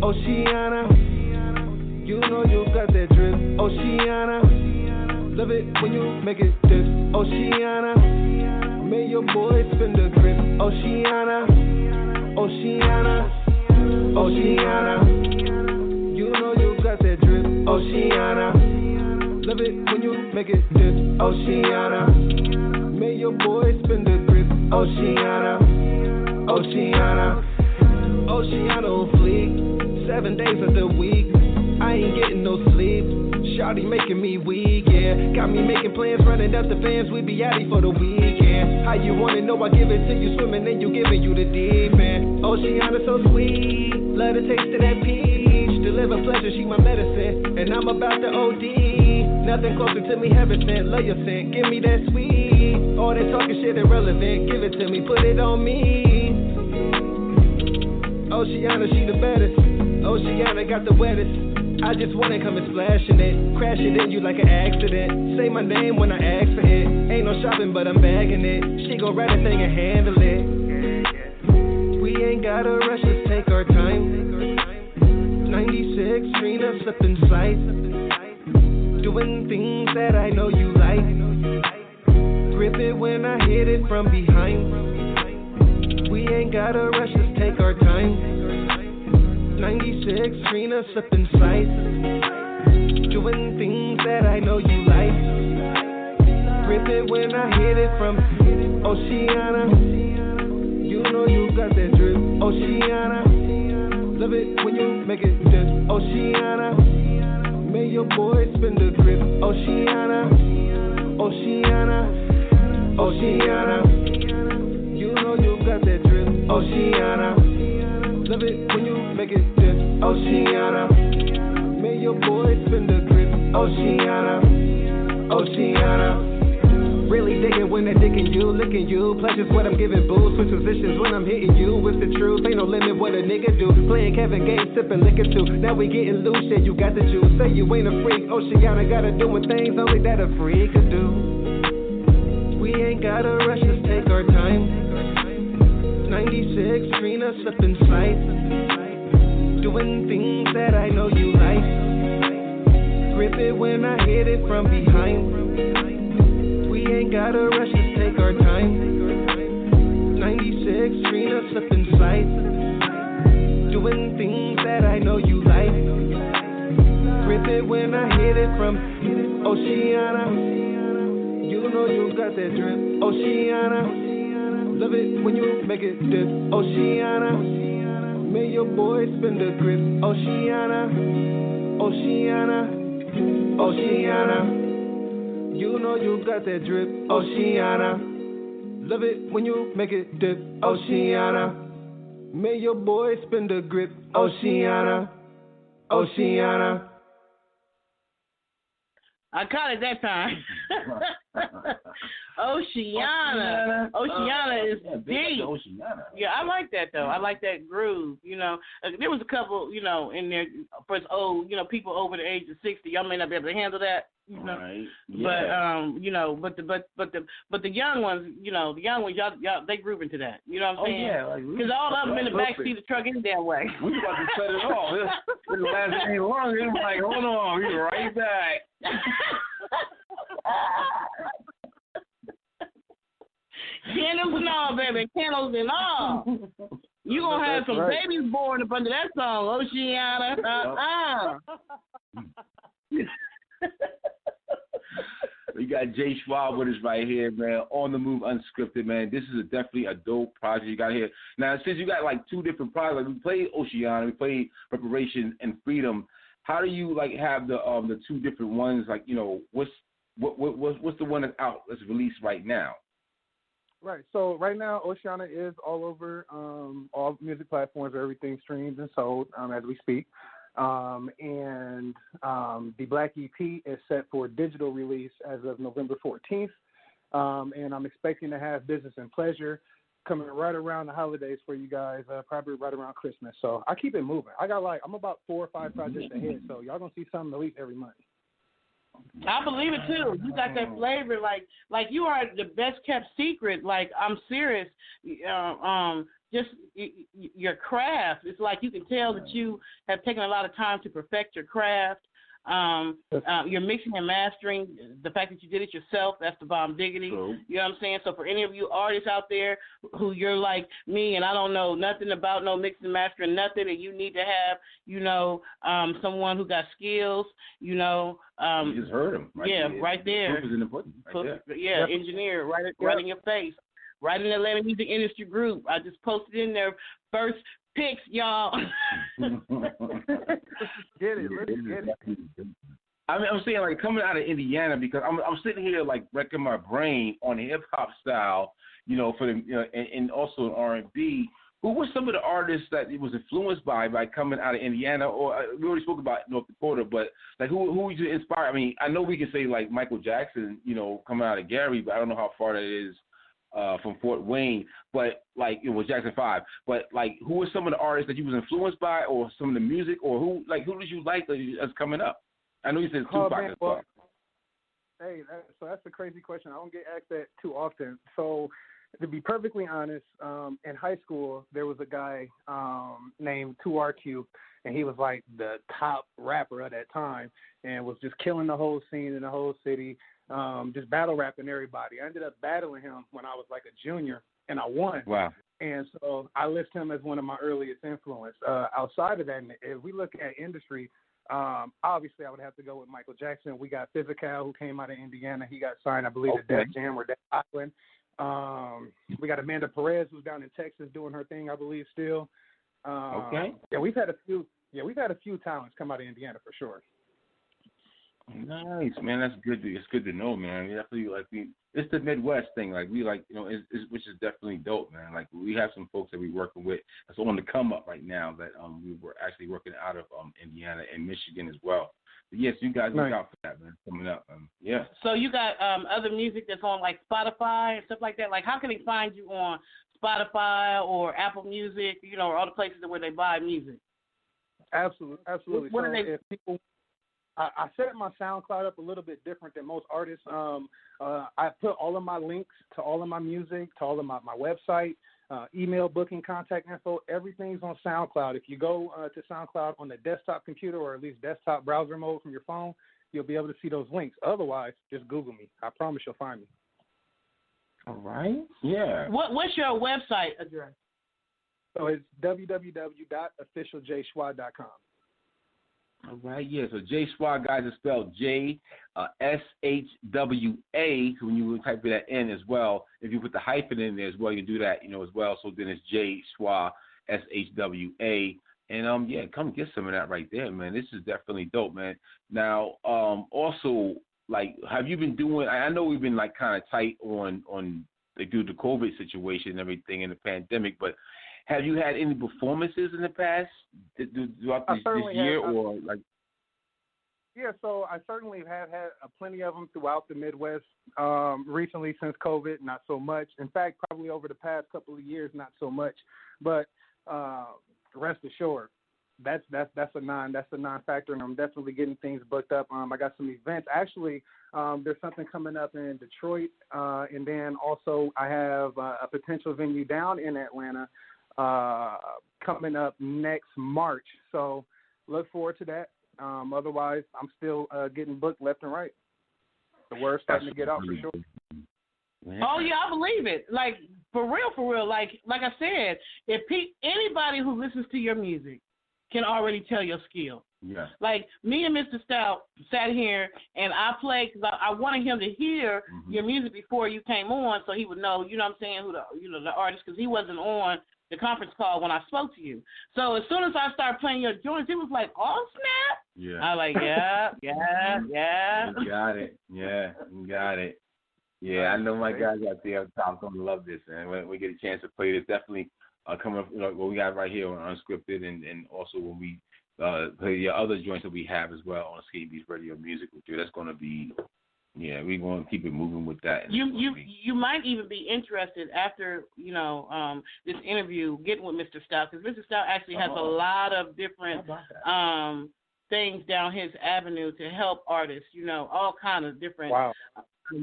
Oceana, you know you got that drip. Oceana, love it when you make it dip. Oceana, make your boy spin the grip. Oceana, you know you got that drip. Oceana, love it when you make it dip. Oceana, make your boy spin the grip. Oceana on fleek. 7 days of the week, I ain't getting no sleep. Shawty making me weak, yeah. Got me making plans, running up the fans. We be outie for the weekend. How you wanna know? I give it to you, swimming and you giving you the deep end. Oceana so sweet, love the taste of that peach. Deliver pleasure, she my medicine, and I'm about to OD. Nothing closer to me, heaven sent. Love your scent, give me that sweet. All that talking shit irrelevant, give it to me, put it on me. Oceana, she the baddest. Oceana got the wettest. I just wanna come and splashing it, crash it in you like an accident. Say my name when I ask for it. Ain't no shopping, but I'm bagging it. She gon' ride a thing and handle it. We ain't gotta rush, let's take our time. 96, Trina slipping sight. Doing things that I know you like. Grip it when I hit it from behind. We ain't gotta rush, let's take our time. 96, Trina slipping sight. Doing things that I know you like. Grip it when I hit it from Oceana. You know you got that drip. Oceana, love it when you make it dip. Oceana, make your boy spin the grip. Oceana, you know you got that drip. Oceana, love it when you make it dip. Oceana, make your boy spin the grip. Oceana, really digging when they're digging you, licking you. Pleasure's what I'm giving boo. Switch positions when I'm hitting you. It's the truth, ain't no limit what a nigga do. Playing Kevin games, sipping liquor too. Now we getting loose, yeah, you got the juice. Say you ain't a freak, Oceana gotta doing things only that a freak could do. We ain't gotta rush, let's take our time. 96, Trina slipping sight. Doing things that I know you like. Grip it when I hit it from behind. We ain't gotta rush, let's take our time. 96, Trina slipping sight. Doing things that I know you like. Grip it when I hit it from Oceana. You know you got that drip. Oceana, Love it when you make it dip. Oceana, may your boy spin the grip. Oceana, Oceana, Oceana. You know you got that drip. Oceana, love it when you make it dip. Oceana, may your boy spin the grip. Oceana, Oceana. I caught it that time. Oceana is deep. Yeah, I like that though. I like that groove. You know, there was a couple, you know, in there for us old, you know, people over the age of 60. Y'all may not be able to handle that. You know, right. Yeah. But you know, but the young ones, you know, y'all they groove into that. You know what I'm saying? Yeah, like because all of them in the backseat of the truck any damn way. We about to set it off. This last any longer. It's like, hold on, we're right back. Candles and all, baby. Candles and all. You gonna have some babies born up under that song, Oceana. We got J-SHWA with us right here, man. On the Move, Unscripted, man. This is definitely a dope project you got here. Now, since you got like two different projects, like we played Oceana, we played Reparation and Freedom. How do you like have the two different ones? Like, you know, what's the one that's out, that's released right now? Right. So right now, Oceana is all over all music platforms. Everything streams and sold as we speak. And the Black EP is set for digital release as of November 14th. And I'm expecting to have Business and Pleasure coming right around the holidays for you guys, probably right around Christmas. So I keep it moving. I'm about 4 or 5 projects ahead, so y'all gonna see something at least every month. I believe it too. You got that flavor, like you are the best kept secret. Like I'm serious. Just your craft. It's like you can tell that you have taken a lot of time to perfect your craft. You're mixing and mastering. The fact that you did it yourself, that's the bomb diggity. True. You know what I'm saying? So for any of you artists out there who you're like me and I don't know nothing about no mixing and mastering, nothing, and you need to have, you know, someone who got skills, you know. You just heard him. Right there. Right there. Proof is in the pudding. Right there. Yeah, engineer, right in your face. Right in the Atlanta Music Industry Group. I just posted in there first picks, y'all. Let's get it. I mean, I'm saying like coming out of Indiana because I'm sitting here like wrecking my brain on the hip hop style, you know, for the and also in R&B. Who were some of the artists that it was influenced by coming out of Indiana? Or we already spoke about North Dakota, but like who was you inspired? I mean, I know we can say like Michael Jackson, you know, coming out of Gary, but I don't know how far that is. From Fort Wayne, but like it was Jackson 5. But like, who were some of the artists that you was influenced by, or some of the music, or who did you like that's coming up? I know you said Tupac. Hey, so that's a crazy question. I don't get asked that too often. So to be perfectly honest, in high school there was a guy named 2RQ, and he was like the top rapper at that time, and was just killing the whole scene in the whole city. Just battle rapping everybody. I ended up battling him when I was like a junior, and I won. Wow. And so I list him as one of my earliest influence. Outside of that, if we look at industry, obviously I would have to go with Michael Jackson. We got Physical, who came out of Indiana. He got signed, I believe, to Def Jam or Def Island. We got Amanda Perez, who's down in Texas doing her thing, I believe, still. Yeah, we've had a few talents come out of Indiana for sure. Nice, man. That's good. It's good to know, man. We definitely it's the Midwest thing. Like we like, you know, which is definitely dope, man. Like we have some folks that we're working with that's on the come up right now that we were actually working out of Indiana and Michigan as well. But yes, you guys look out for that, man. Coming up, yeah. So you got other music that's on like Spotify and stuff like that. Like, how can they find you on Spotify or Apple Music? You know, or all the places where they buy music. Absolutely. What are they? If people, I set my SoundCloud up a little bit different than most artists. I put all of my links to all of my music, to all of my website, email, booking, contact info. Everything's on SoundCloud. If you go to SoundCloud on the desktop computer or at least desktop browser mode from your phone, you'll be able to see those links. Otherwise, just Google me. I promise you'll find me. All right. Yeah. What's your website address? So it's www.officialjshwa.com. All right, yeah. So J-SHWA, guys, is spelled J-SHWA. So when you type that in as well, if you put the hyphen in there as well, you can do that, as well. So then it's J-SHWA, S-H-W-A. And yeah, come get some of that right there, man. This is definitely dope, man. Now, also, like, have you been doing? I know we've been like kind of tight on due to the COVID situation and everything in the pandemic, but have you had any performances in the past throughout this year, or like? Yeah, so I certainly have had plenty of them throughout the Midwest. Recently, since COVID, not so much. In fact, probably over the past couple of years, not so much. But rest assured, that's a non-factor, and I'm definitely getting things booked up. I got some events. Actually, there's something coming up in Detroit, and then also I have a potential venue down in Atlanta coming up next March. So look forward to that. Otherwise, I'm still getting booked left and right. The word's starting to get out for sure. Oh yeah, I believe it. Like for real. Like I said, if anybody who listens to your music can already tell your skill. Yeah. Like me and Mr. Stout sat here and I played because I wanted him to hear your music before you came on, so he would know. You know what I'm saying? Who the artist, because he wasn't on the conference call when I spoke to you. So as soon as I started playing your joints, he was like, "Oh snap!" Yeah. I was like, yeah. You got it. Yeah, you got it. Yeah, I know my guys out there on top going to love this, and when we get a chance to play this, definitely coming up, what we got right here on Unscripted, and also when we play the other joints that we have as well on Skate Beats Radio Music with you. That's going to be, yeah, we're going to keep it moving with that. You might even be interested after, this interview, getting with Mr. Stout, because Mr. Stout actually has a lot of different things down his avenue to help artists, all kind of different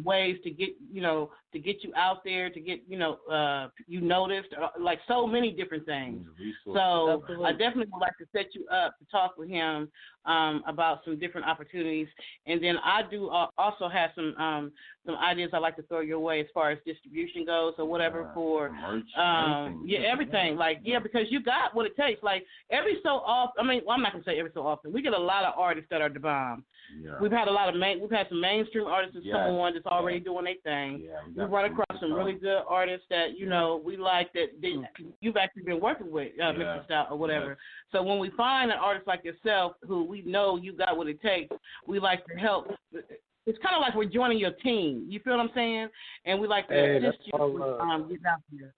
ways to get you out there, to get you noticed, like so many different things. So I definitely would like to set you up to talk with him about some different opportunities, and then I do also have some ideas I'd like to throw your way as far as distribution goes or whatever for everything. Like because you got what it takes. Like every so often, I'm not gonna say every so often. We get a lot of artists that are the bomb. Yeah. We've had some mainstream artists that's come on that's already doing their thing. Yeah, we run across some really good artists that we like that you've actually been working with, Mr. Stout or whatever. Yes. So when we find an artist like yourself who we know you got what it takes, we like to help. It's kind of like we're joining your team. You feel what I'm saying? And we like to assist you with getting out there.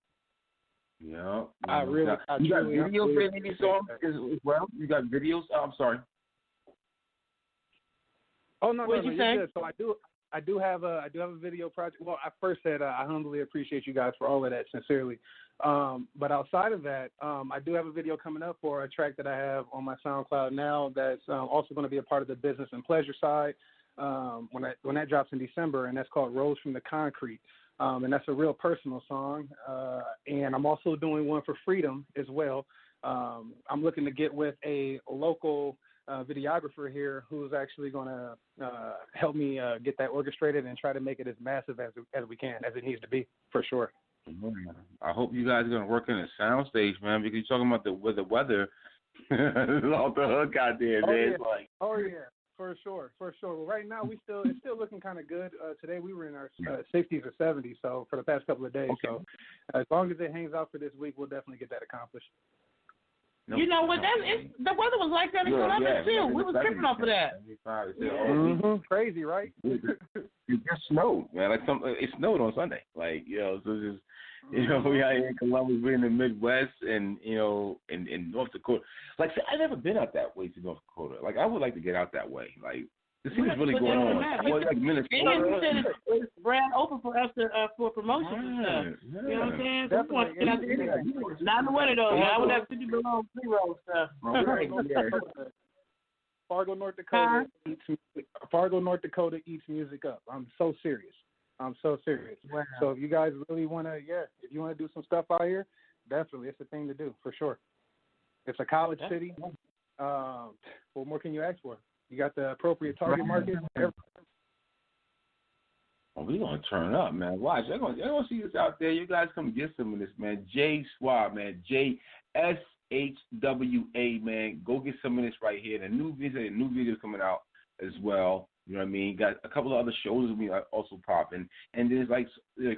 Yeah. You got videos for any songs as well? You got videos? Oh, I'm sorry. Oh no, what did you say? So I do have a video project. Well, I first said I humbly appreciate you guys for all of that, sincerely. But outside of that, I do have a video coming up for a track that I have on my SoundCloud now. That's also going to be a part of the business and pleasure side. When that drops in December, and that's called Rose from the Concrete. And that's a real personal song. And I'm also doing one for Freedom as well. I'm looking to get with a local videographer here who's actually going to help me get that orchestrated and try to make it as massive as we can, as it needs to be, for sure. I hope you guys are going to work in a sound stage, man, because you're talking about the weather off the hook out there, man. Oh, yeah. For sure. Well, right now it's still looking kind of good. Today we were in our 60s or 70s, so for the past couple of days. Okay. So as long as it hangs out for this week, we'll definitely get that accomplished. You know what? The weather was like that in Columbus too. We was tripping off of that. Crazy, right? It just snowed, man. It snowed on Sunday. So just we out here in Columbus, we're in the Midwest, and in North Dakota. Like, see, I've never been out that way to North Dakota. Like, I would like to get out that way. Like, this is really going on. Like Minnesota. It's brand open for us for promotion and stuff. You know what I'm saying? Definitely. Not in the winter though. I would have to do the long pre-roll stuff. Fargo, North Dakota eats music up. I'm so serious. Wow. So if you guys really want to, if you want to do some stuff out here, definitely it's the thing to do for sure. It's a college city. What more can you ask for? You got the appropriate target market. We're going to turn up, man. Watch. They're going to see us out there. You guys come get some of this, man. J-SHWA, man. J-S J-SHWA, man. Go get some of this right here. The new videos coming out as well. You know what I mean? Got a couple of other shows will be also popping, and there's like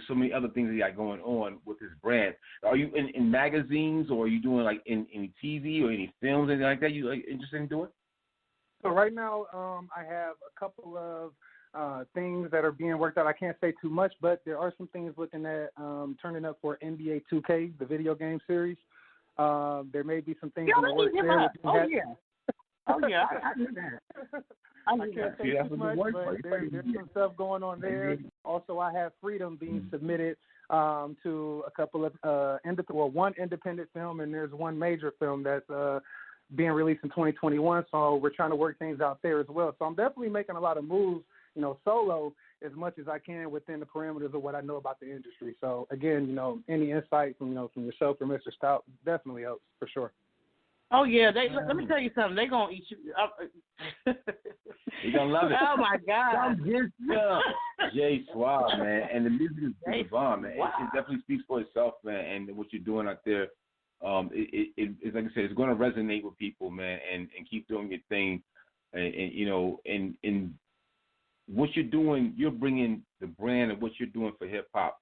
so many other things that you got going on with this brand. Are you in magazines, or are you doing like in any TV or any films, anything like that? You like interested in doing? So right now, I have a couple of things that are being worked out. I can't say too much, but there are some things looking at turning up for NBA 2K, the video game series. There may be some things in the works there. Oh yeah, I knew that. I can't say too much, but there's some stuff going on there. Also, I have Freedom being submitted to a couple of one independent film, and there's one major film that's being released in 2021. So we're trying to work things out there as well. So I'm definitely making a lot of moves, solo as much as I can within the parameters of what I know about the industry. So again, any insight from yourself or Mr. Stout definitely helps for sure. Oh yeah, let me tell you something. They're gonna eat you. You're gonna love it. Oh my God. Come get some. J-SHWA, man, and the music is the bomb, man. It definitely speaks for itself, man. And what you're doing out there, it's like I said, it's going to resonate with people, man. And keep doing your thing, and what you're doing, you're bringing the brand of what you're doing for hip hop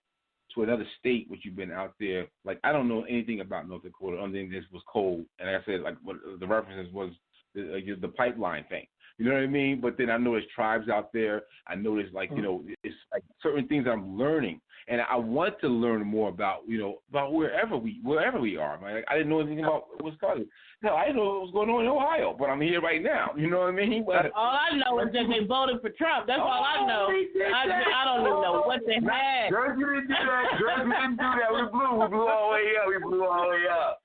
to another state, which you've been out there. Like, I don't know anything about North Dakota other than this was cold. And like I said, like what the references was the pipeline thing. You know what I mean? But then I know there's tribes out there. I know there's it's like certain things I'm learning. And I want to learn more about, about wherever we are. Man. I didn't know anything about Wisconsin. Hell, I didn't know what was going on in Ohio, but I'm here right now. You know what I mean? But all I know is that they voted for Trump. That's all I know. I don't even know what they had. Jersey didn't do that. We blew all the way up.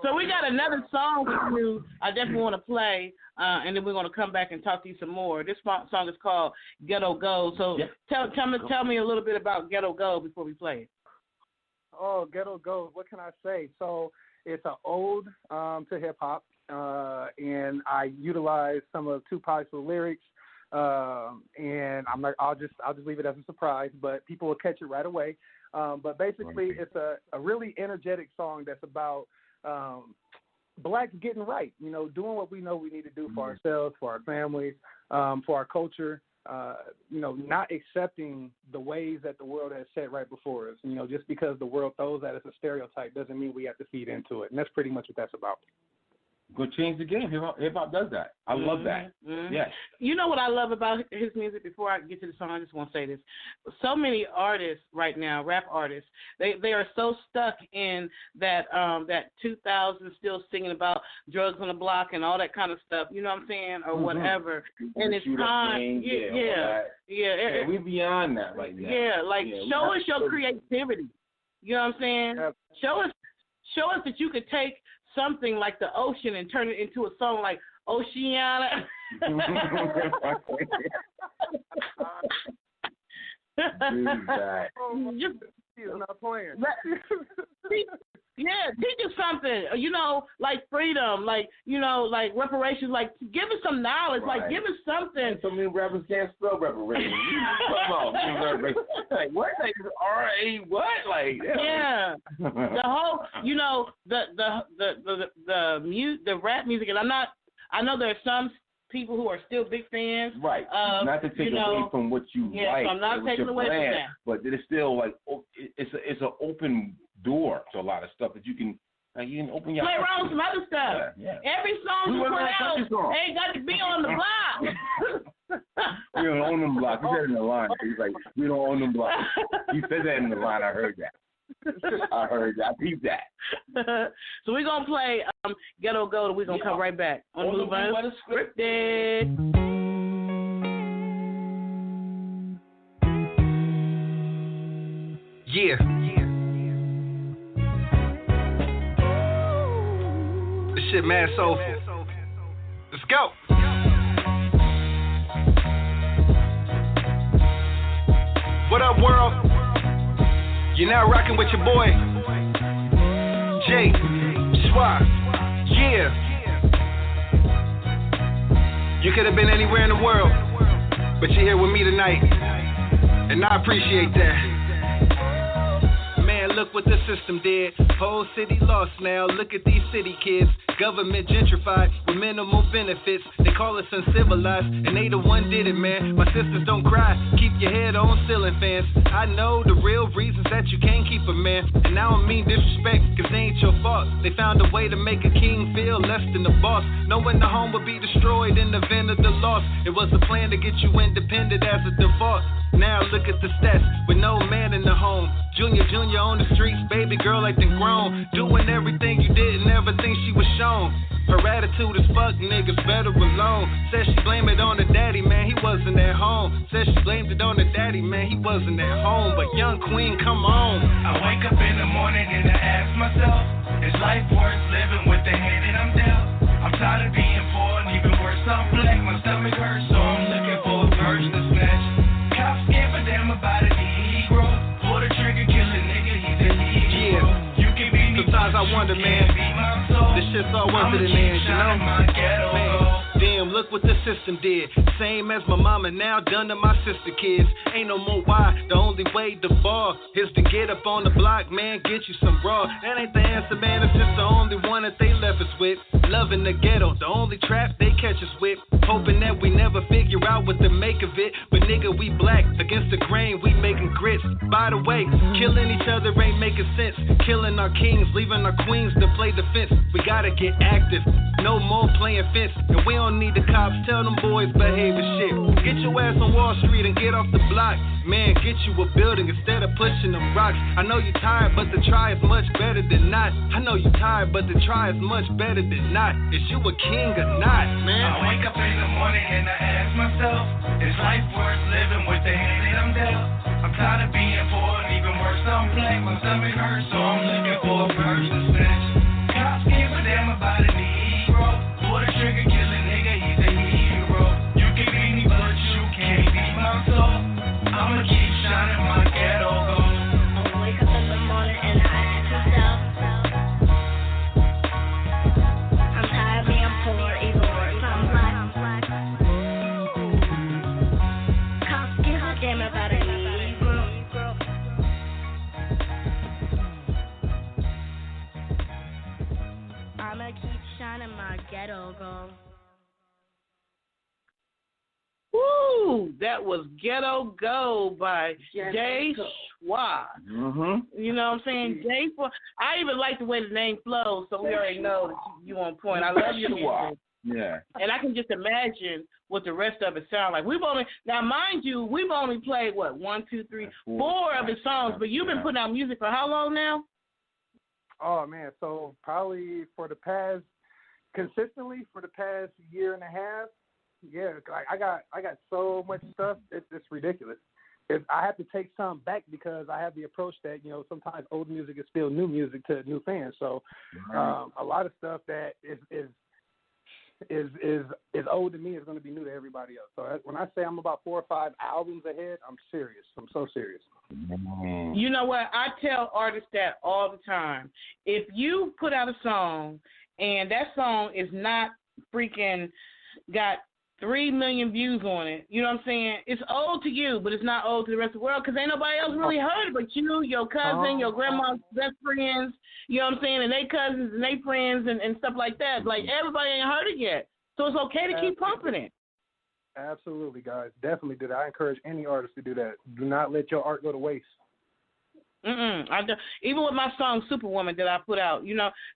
So we got another song for you. I definitely want to play, and then we're going to come back and talk to you some more. This song is called Ghetto Go. So tell me a little bit about Ghetto Go before we play it. Oh, Ghetto Go. What can I say? So it's an ode to hip hop, and I utilize some of Tupac's lyrics. And I'll just leave it as a surprise, but people will catch it right away. But basically, it's a really energetic song that's about blacks getting right, doing what we know we need to do for ourselves, for our families, for our culture, not accepting the ways that the world has set right before us. Just because the world throws that as a stereotype doesn't mean we have to feed into it. And that's pretty much what that's about. Go change the game. Hip hop does that. I love that. Mm-hmm. Yes. You know what I love about his music? Before I get to the song, I just want to say this. So many artists right now, rap artists, they are so stuck in that 2000 still singing about drugs on the block and all that kind of stuff. You know what I'm saying, or whatever. And it's time. Yeah. We beyond that right now. Yeah, show us your creativity. You know what I'm saying? Show us that you could take something like the ocean and turn it into a song like Oceana. He's not playing. Teach us something, like freedom, like reparations, give us some knowledge, give us something. So many rappers can't spell reparations. Come on, like what? Like R-A what? Like yeah. The whole, the rap music, and I know there are some people who are still big fans. Right. Not to take away from what you like. So I'm not taking away from that. But it's still it's an open door to a lot of stuff that you can open your play around with some other stuff. Yeah. Every song you put out ain't got to be on the block. We don't own them blocks. He said in the line. He's like, we don't own them blocks. He said that in the line. I heard that. I peeped that. So we're going to play Ghetto Go, and we're going to come right back on Move Unscripted. Yeah. This shit mad soulful. Let's go. What up, world? You're now rocking with your boy J-SHWA. Yeah. You could have been anywhere in the world, but you're here with me tonight, and I appreciate that. look what the system did. Whole city lost now, look at these city kids. Government gentrified with minimal benefits. They call us uncivilized, and they the one did it, man. My sisters don't cry, keep your head on ceiling fans. I know the real reasons that you can't keep a man. And I don't mean disrespect, cause they ain't your fault. They found a way to make a king feel less than the boss. Knowing the home would be destroyed in the event of the loss. It was a plan to get you independent as a default. Now look at the stats, with no man in the home. Junior on the streets, baby girl acting grown. Doing everything you didn't ever think she was shown. Her attitude is fuck niggas better alone. Said she blamed it on the daddy, man, he wasn't at home. Said she blamed it on the daddy, man, he wasn't at home. But young queen, come on. I wake up in the morning and I ask myself, is life worth living with the hand that I'm dealt? I'm tired of being poor and even worse, I'm black. My stomach hurts, so I'm looking for a version to snatch. Cops give a damn about a Negro. Pull the trigger, kill a nigga, he's a hero. Yeah. You can be me, sometimes I wonder, man, this shit's all worth it in the end, you know? Man, damn, look what the system did. Same as my mama now done to my sister kids. Ain't no more why, the only way to ball is to get up on the block, man, get you some raw. That ain't the answer, man, it's just the only one that they left us with. Loving the ghetto, the only trap they catch us with. Hoping that we never figure out what to make of it. But nigga, we black, against the grain, we making grits. By the way, killing each other ain't making sense. Killing our kings, leaving our queens to play defense. We gotta get active, no more playing fence. And we don't need the cops, tell them boys behave and shit. Get your ass on Wall Street and get off the block. Man, get you a building instead of pushing them rocks. I know you tired, but the try is much better than not. I know you tired, but the try is much better than not. Is you a king or not, man? I wake up in the morning and I ask myself, is life worth living with the hand that I'm dealt? I'm tired of being poor and even worse, I'm black. My stomach hurts, so I'm looking for a person to snatch. Cops give a damn about a Negro. Pull the trigger, kill a nigga, he's a hero. You can be me, but you can't be my soul. I'ma keep shining my ghetto gold. I wake up in the morning and I ask myself, I'm tired of being poor, even worse, I'm black. Cops give a damn about a Negro. I'ma keep shining my ghetto gold. Woo! That was Ghetto Go by J-SHWA. Mm-hmm. You know what I'm saying? J-SHWA. I even like the way the name flows, so we already know that you on point. I love your music. Yeah. And I can just imagine what the rest of it sound like. Now mind you, we've only played what, 4 of his songs, but you've been putting out music for how long now? Oh man, so probably consistently for the past year and a half. Yeah, I got so much stuff. It's ridiculous. I have to take some back because I have the approach that sometimes old music is still new music to new fans. So a lot of stuff that is old to me is going to be new to everybody else. So when I say I'm about 4 or 5 albums ahead, I'm serious. I'm so serious. You know what? I tell artists that all the time. If you put out a song and that song is not freaking got 3 million views on it, you know what I'm saying? It's old to you, but it's not old to the rest of the world because ain't nobody else really heard it but you, your cousin, your grandma's best friends, you know what I'm saying, and they cousins and they friends and stuff like that. Like, everybody ain't heard it yet. So it's okay to keep pumping it. Absolutely, guys. Definitely do that. I encourage any artist to do that. Do not let your art go to waste. Even with my song Superwoman that I put out,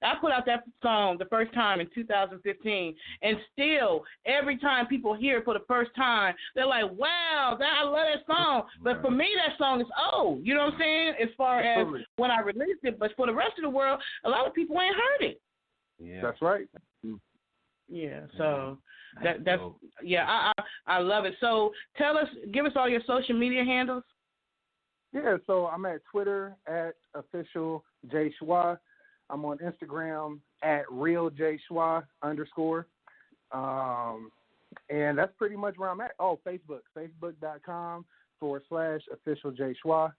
I put out that song the first time in 2015, and still every time people hear it for the first time, they're like, wow, I love that song. But for me, that song is old, you know what I'm saying, as far as when I released it. But for the rest of the world, a lot of people ain't heard it. Yeah, that's right. Yeah, so I love it. So give us all your social media handles. Yeah, so I'm at Twitter at official J-SHWA. I'm on Instagram at real_J-SHWA_. And that's pretty much where I'm at. Oh, facebook.com/official J-SHWA.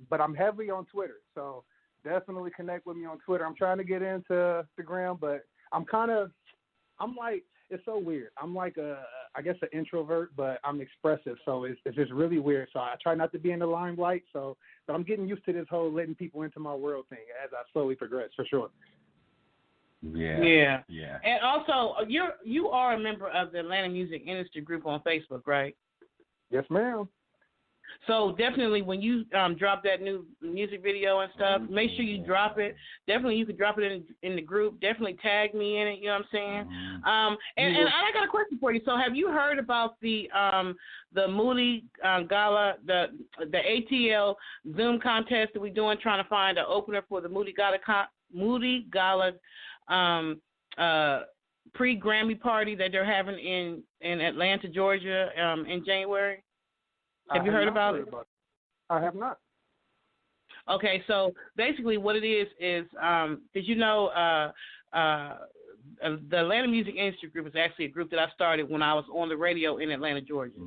But I'm heavily on Twitter, so definitely connect with me on Twitter. I'm trying to get into Instagram, but it's so weird. I'm like I guess, an introvert, but I'm expressive, so it's just really weird. So I try not to be in the limelight. But I'm getting used to this whole letting people into my world thing as I slowly progress, for sure. Yeah. And also, you are a member of the Atlanta Music Industry Group on Facebook, right? Yes, ma'am. So definitely, when you drop that new music video and stuff, make sure you drop it. Definitely, you could drop it in the group. Definitely tag me in it. You know what I'm saying? And I got a question for you. So, have you heard about the Moody Gala, the ATL Zoom contest that we're doing, trying to find an opener for the Moody Gala pre-Grammy party that they're having in Atlanta, Georgia, in January? Have you heard about it? I have not. Okay, so basically what it is did you know the Atlanta Music Industry Group is actually a group that I started when I was on the radio in Atlanta, Georgia.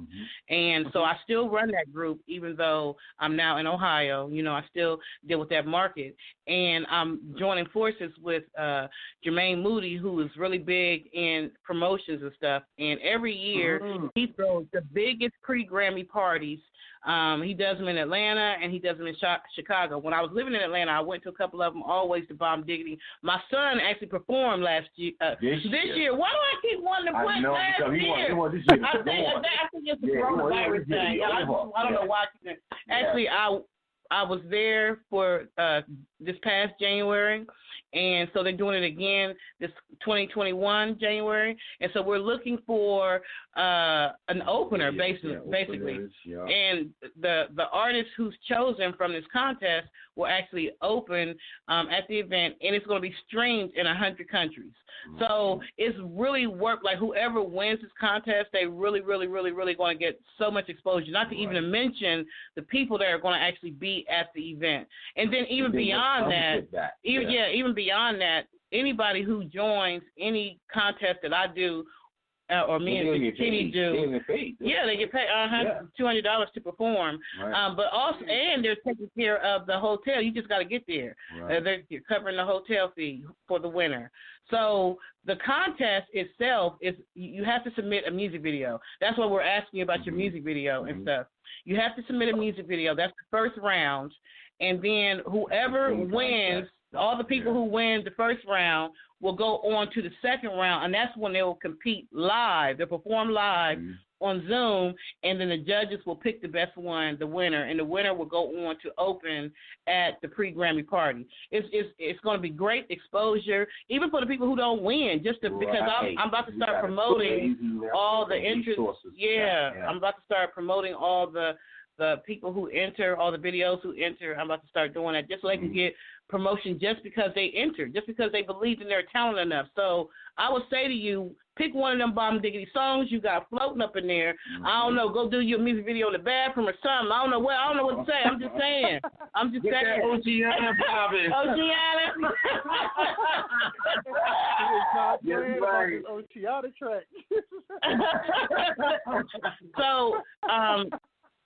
And so I still run that group even though I'm now in Ohio. You know, I still deal with that market. And I'm joining forces with Jermaine Moody, who is really big in promotions and stuff. And every year he throws the biggest pre-Grammy parties. He does them in Atlanta and he does them in Chicago. When I was living in Atlanta, I went to a couple of them, always to Bomb Diggity. My son actually performed last year. This year. Why do I keep wanting to put last year? I think it's the coronavirus thing. I don't know why. Actually, I was there for this past January, and so they're doing it again this 2021 January, and so we're looking for an opener, basically. And the artist who's chosen from this contest will actually open at the event, and it's going to be streamed in 100 countries. So it's really work. Like whoever wins this contest, they really, really, really, really going to get so much exposure. Not to even mention the people that are going to actually be at the event, and then even beyond that, even beyond that, anybody who joins any contest that I do. Or me and Kenny do. They get paid $200 to perform. But also, and they're taking care of the hotel. You just got to get there. They're covering the hotel fee for the winner. So the contest itself is you have to submit a music video. That's why we're asking you about your music video and stuff. You have to submit a music video. That's the first round, and then whoever wins, all the people who win the first round will go on to the second round, and that's when they will compete live. They'll perform live on Zoom, and then the judges will pick the best one, the winner, and the winner will go on to open at the pre-Grammy party. It's going to be great exposure, even for the people who don't win, just because I'm about to start promoting all the interest. I'm about to start promoting all the people who enter, all the videos who enter. I'm about to start doing that just so they can get promotion just because they entered, just because they believed in their talent enough. So I would say to you, pick one of them Bomb Diggity songs you got floating up in there. I don't know, go do your music video in the bathroom or something. I don't know what to say. I'm just saying. Get that Oceana popping. Oceana. Yes, right. Oceana track. So,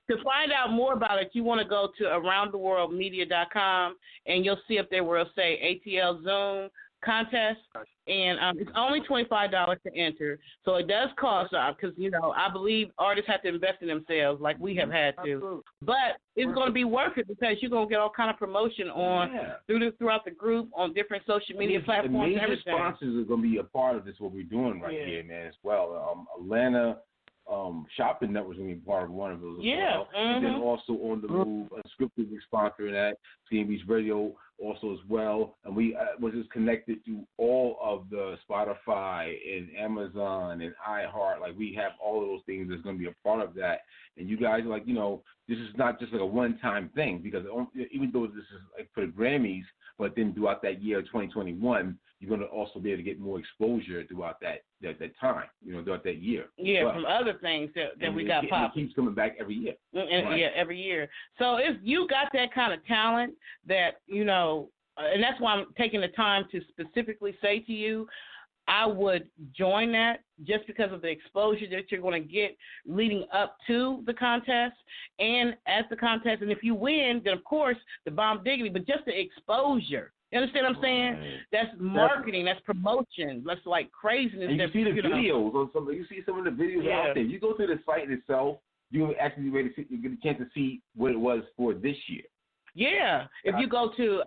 to find out more about it, you want to go to aroundtheworldmedia.com, and you'll see up there where it'll say ATL Zoom contest, and it's only $25 to enter. So it does cost, because, I believe artists have to invest in themselves like we have had to. Absolutely. But it's going to be worth it because you're going to get all kind of promotion throughout the group on different social media platforms and everything. Sponsors are going to be a part of this, what we're doing here, man, as well. Atlanta Shopping Network is going to be part of one of those as well. And then also On the Move, Unscripted is sponsoring that. CNB's Radio also as well. And we was just connected to all of the Spotify and Amazon and iHeart. Like, we have all of those things that's going to be a part of that. And you guys are like, this is not just like a one-time thing, because even though this is like for the Grammys, but then throughout that year of 2021, you're going to also be able to get more exposure throughout that time, throughout that year. Yeah, from other things that we got popping. It keeps coming back every year. Yeah, every year. So if you got that kind of talent that, and that's why I'm taking the time to specifically say to you, I would join that just because of the exposure that you're going to get leading up to the contest and at the contest. And if you win, then, of course, the bomb diggity, but just the exposure. You understand what I'm saying? Right. That's marketing. That's promotion. That's like craziness. And you see the videos on some. You see some of the videos out there. You go to the site itself. You actually ready to get a chance to see what it was for this year. Yeah. If you go to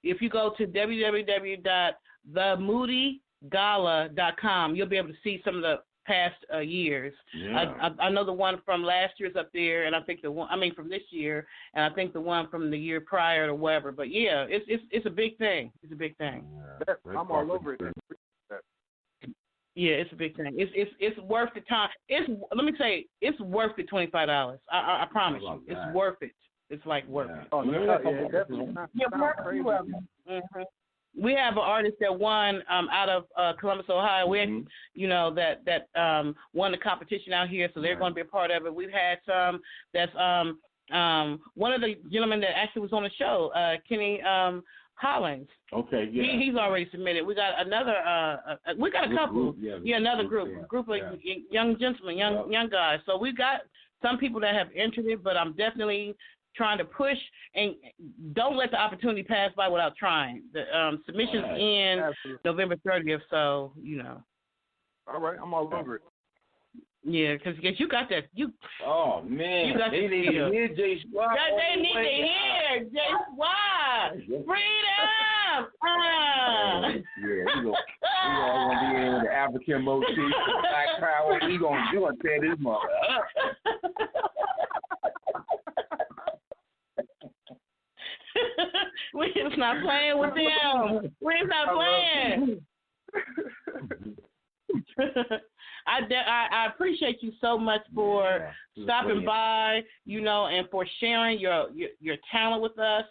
www.themoodygala.com, you'll be able to see some of the past years. Yeah. I know the one from last year's up there, and I think from this year, and I think the one from the year prior or whatever. But yeah, it's a big thing. It's a big thing. Yeah. I'm all over it. Yeah, it's a big thing. It's worth the time. Let me say, it's worth the $25. I promise you, it's worth it. It's like worth it. Oh, definitely. We have an artist that won out of Columbus, Ohio. We, that won the competition out here, so they're going to be a part of it. We've had some that's one of the gentlemen that actually was on the show, Kenny Hollins. Okay, yeah. He's already submitted. We got another. We got a couple. Another group of young gentlemen, young guys. So we've got some people that have entered it, but I'm definitely trying to push, and don't let the opportunity pass by without trying. The submissions in November 30th, so All right, I'm all over it. Yeah, because you got that. Oh man, you got they need to hear J-SHWA. They need to hear J-SHWA. Freedom. Yeah, we all gonna be in with the African motif, the Black Power. We gonna tear this mother up. We just not playing with them. We're not playing. I appreciate you so much for stopping by, and for sharing your talent with us,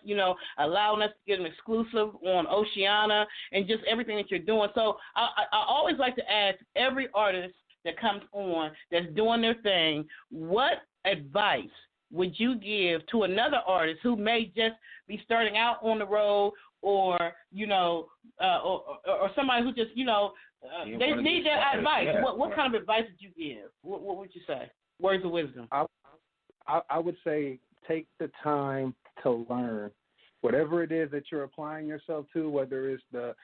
allowing us to get an exclusive on Oceana and just everything that you're doing. So I always like to ask every artist that comes on that's doing their thing, what advice would you give to another artist who may just be starting out on the road, or or somebody who just they need that advice? Yeah. What kind of advice would you give? What would you say? Words of wisdom. I would say take the time to learn whatever it is that you're applying yourself to, whether it's the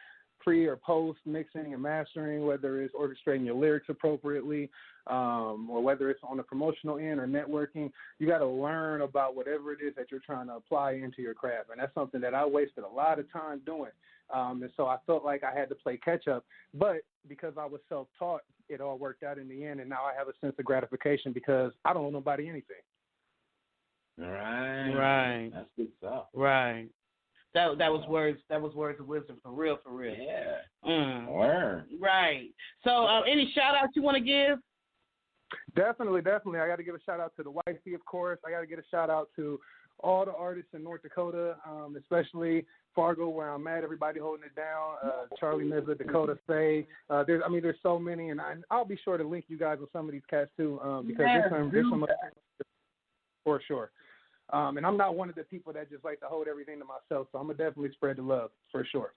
pre or post mixing and mastering, whether it's orchestrating your lyrics appropriately, or whether it's on the promotional end or networking. You got to learn about whatever it is that you're trying to apply into your craft, and that's something that I wasted a lot of time doing. And so I felt like I had to play catch up, but because I was self-taught, it all worked out in the end, and now I have a sense of gratification because I don't owe nobody anything. Right. That's good stuff. Right. That was words of wisdom, for real. Yeah. Learn. Right. So any shout outs you want to give? Definitely. I got to give a shout out to the wifey, of course. I got to give a shout out to all the artists in North Dakota, especially Fargo, where I'm at. Everybody holding it down. Charlie Mizza, Dakota Faye. There's so many, and I'll be sure to link you guys with some of these cats too, because there's some for sure. And I'm not one of the people that just like to hold everything to myself, so I'm going to definitely spread the love, for sure.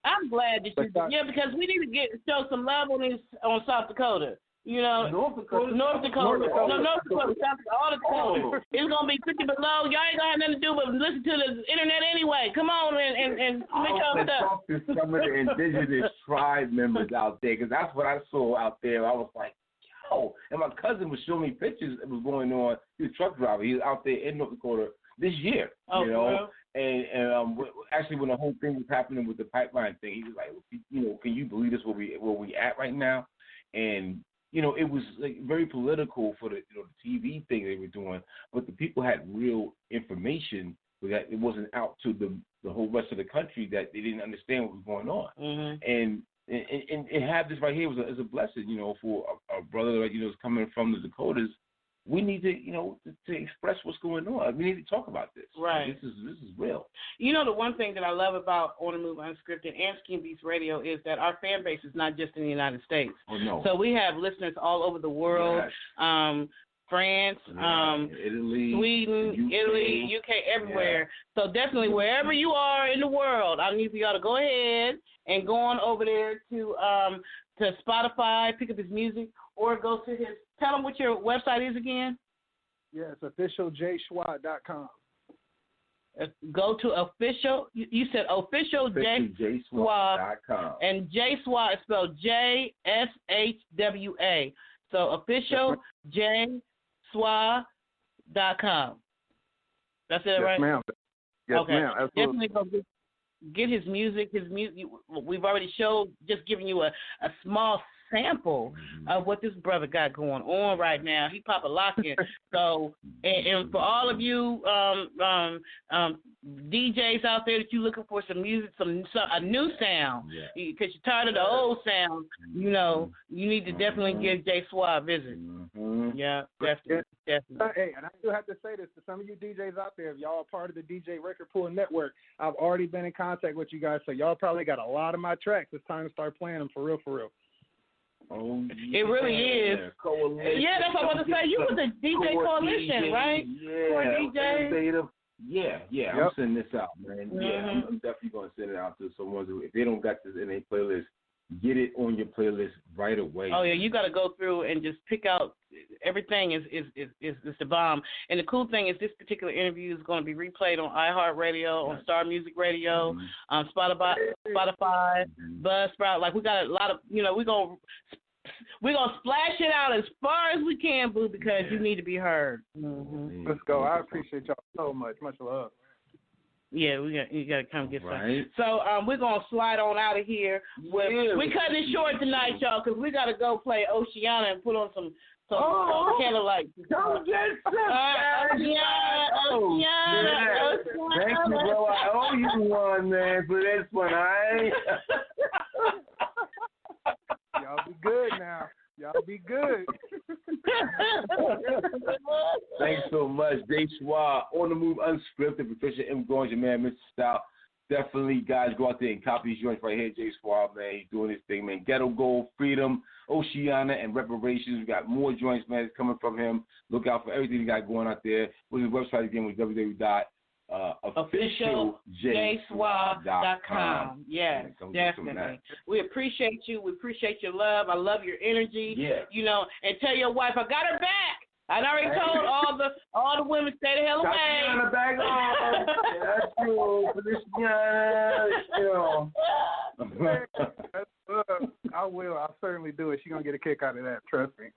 I'm glad that you did. Yeah, because we need to show some love on South Dakota. North Dakota. South Dakota, all Dakota. It's going to be 50 below. Y'all ain't going to have nothing to do but listen to the internet anyway. Come on and make your stuff. Talk to some of the indigenous tribe members out there, because that's what I saw out there. I was like, and my cousin was showing me pictures that was going on. He was a truck driver. He was out there in North Dakota this year, Well. And actually, when the whole thing was happening with the pipeline thing, he was like, can you believe this where we at right now? And it was like very political for the the TV thing they were doing, but the people had real information that it wasn't out to the whole rest of the country, that they didn't understand what was going on. Mm-hmm. And have this right here is a blessing, for a brother that is coming from the Dakotas. We need to to express what's going on. We need to talk about this. Right. This is real. The one thing that I love about On the Move Unscripted and Skin Beats Radio is that our fan base is not just in the United States. Oh no. So we have listeners all over the world. Yes. France, Italy, Sweden, Italy, UK, everywhere. So definitely wherever you are in the world, I need for y'all to go ahead and go on over there to Spotify, pick up his music, or go to his. Tell him what your website is again. Yes, official.J-SHWA.com. Go to official. You said official J-SHWA.com, and J-SHWA is spelled J-S-H-W-A. So official J-SHWA.com. That's it, right? Yes, ma'am. Yes, okay. ma'am. Absolutely. Definitely go get his music. We've already showed, just giving you a small sample of what this brother got going on right now. He pop a locking. So, and for all of you DJs out there that you looking for some music, a new sound, because you're tired of the old sound, you know, you need to definitely give J-SHWA a visit. Yeah, definitely. Hey, and I do have to say this to some of you DJs out there. If y'all are part of the DJ Record Pool Network, I've already been in contact with you guys, so y'all probably got a lot of my tracks. It's time to start playing them for real, for real. Oh, it really is. Coalition. Yeah, that's what I was about to say. You was the DJ Coalition, right? Yeah. Yep. I'm sending this out, man. Yeah, I'm definitely going to send it out to someone who, if they don't got this in their playlist, get it on your playlist right away. Oh yeah, you got to go through and just pick out everything. Is the bomb. And the cool thing is, this particular interview is going to be replayed on iHeartRadio, on Star Music Radio, on Spotify, Buzzsprout. Like, we got a lot of, you know, we're gonna splash it out as far as we can, boo, because you need to be heard. Let's go. I appreciate y'all so much. Much love. Yeah, you got to come get some. So we're going to slide on out of here. We're cutting it short tonight, y'all, because we got to go play Oceana and put on some candlelight. Come get some Oceana. Thank you, bro. I owe you one, man, for this one, all right? Y'all be good now. Y'all be good. Thanks so much, J-SHWA, on the move, unscripted, Patricia M. Goins, your man, Mr. Stout. Definitely, guys, go out there and copy these joints right here. J-SHWA, man, he's doing his thing, man. Ghetto Gold, Freedom, Oceana, and Reparations. We got more joints, man, that's coming from him. Look out for everything he got going out there. His website again was www.officialjshwa.com. Yes, definitely. We appreciate you. We appreciate your love. I love your energy. Yeah. You know, and tell your wife I got her back. I already told all the women stay the hell away. On the back off. That's true. I will. I'll certainly do it. She's gonna get a kick out of that. Trust me.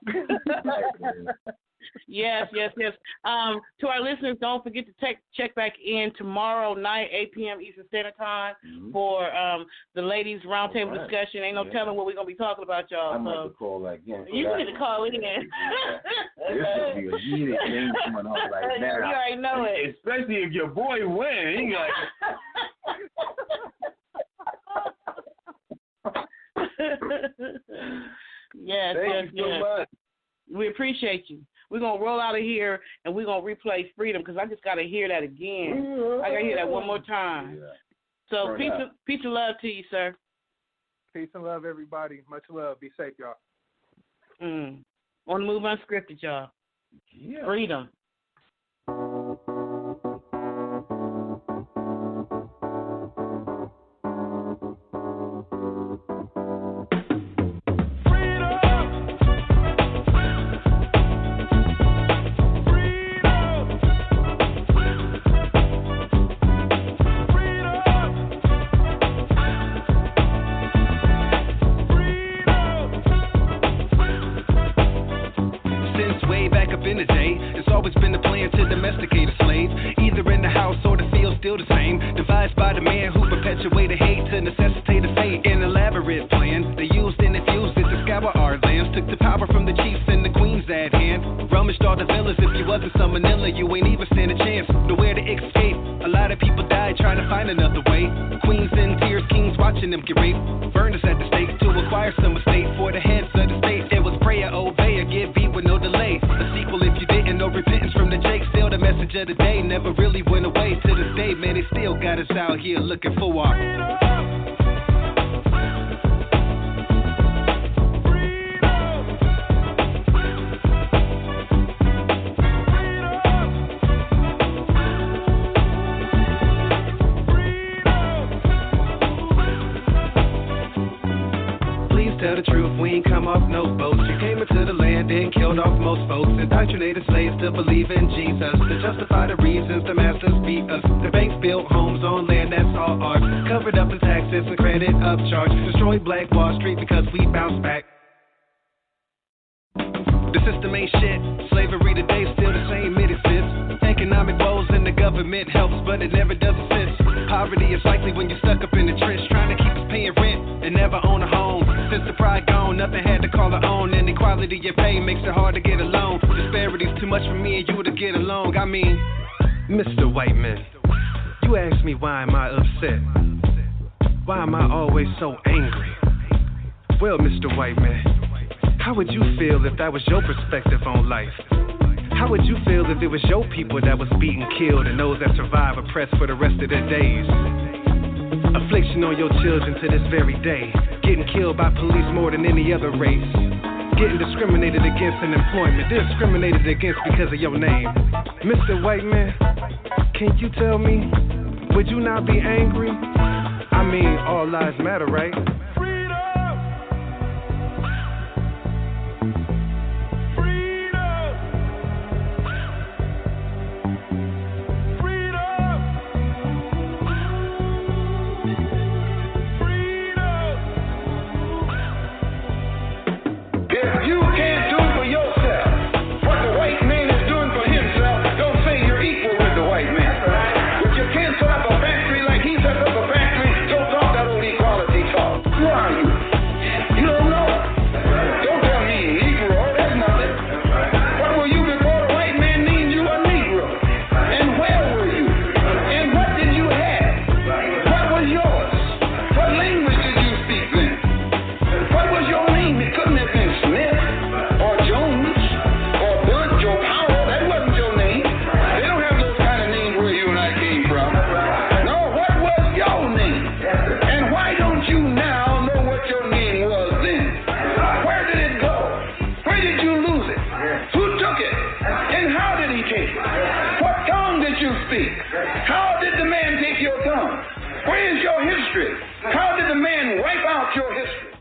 Yes. To our listeners, don't forget to check back in tomorrow night, 8 p.m. Eastern Standard Time, for the ladies' roundtable discussion. Ain't no telling what we're going to be talking about, y'all. I'm going to call that again. You need to call in. This will be a heated thing coming up right now. You already know it. Especially if your boy wins. He like... Yes. Thank you so much. We appreciate you. We're going to roll out of here, and we're going to replay Freedom, because I just got to hear that again. I got to hear that one more time. Yeah. So peace and love to you, sir. Peace and love, everybody. Much love. Be safe, y'all. On the move, unscripted, y'all. Yeah. Freedom. tell the truth, we ain't come off no boats. You came into the land and killed off most folks. Indoctrinated slaves to believe in Jesus, to justify the reasons the masters beat us. The banks built homes on land that's all ours. Covered up the taxes and credit upcharge. Destroyed Black Wall Street because we bounced back. The system ain't shit. Slavery today still the same, it exists. Economic woes and the government helps, but it never does assist. Poverty is likely when you're stuck up in the trench, trying to keep us paying rent and never own a home. Since the pride gone, nothing had to call our own. Inequality of pay makes it hard to get along. Disparity's too much for me and you to get along. I mean, Mr. White Man, you ask me why am I upset? Why am I always so angry? Well, Mr. White Man, how would you feel if that was your perspective on life? How would you feel if it was your people that was beaten, killed, and those that survive oppressed for the rest of their days? Affliction on your children to this very day. Getting killed by police more than any other race. Getting discriminated against in employment. Discriminated against because of your name. Mr. White Man, can you tell me, would you not be angry? I mean, all lives matter, right? How did the man take your tongue? Where is your history? How did the man wipe out your history?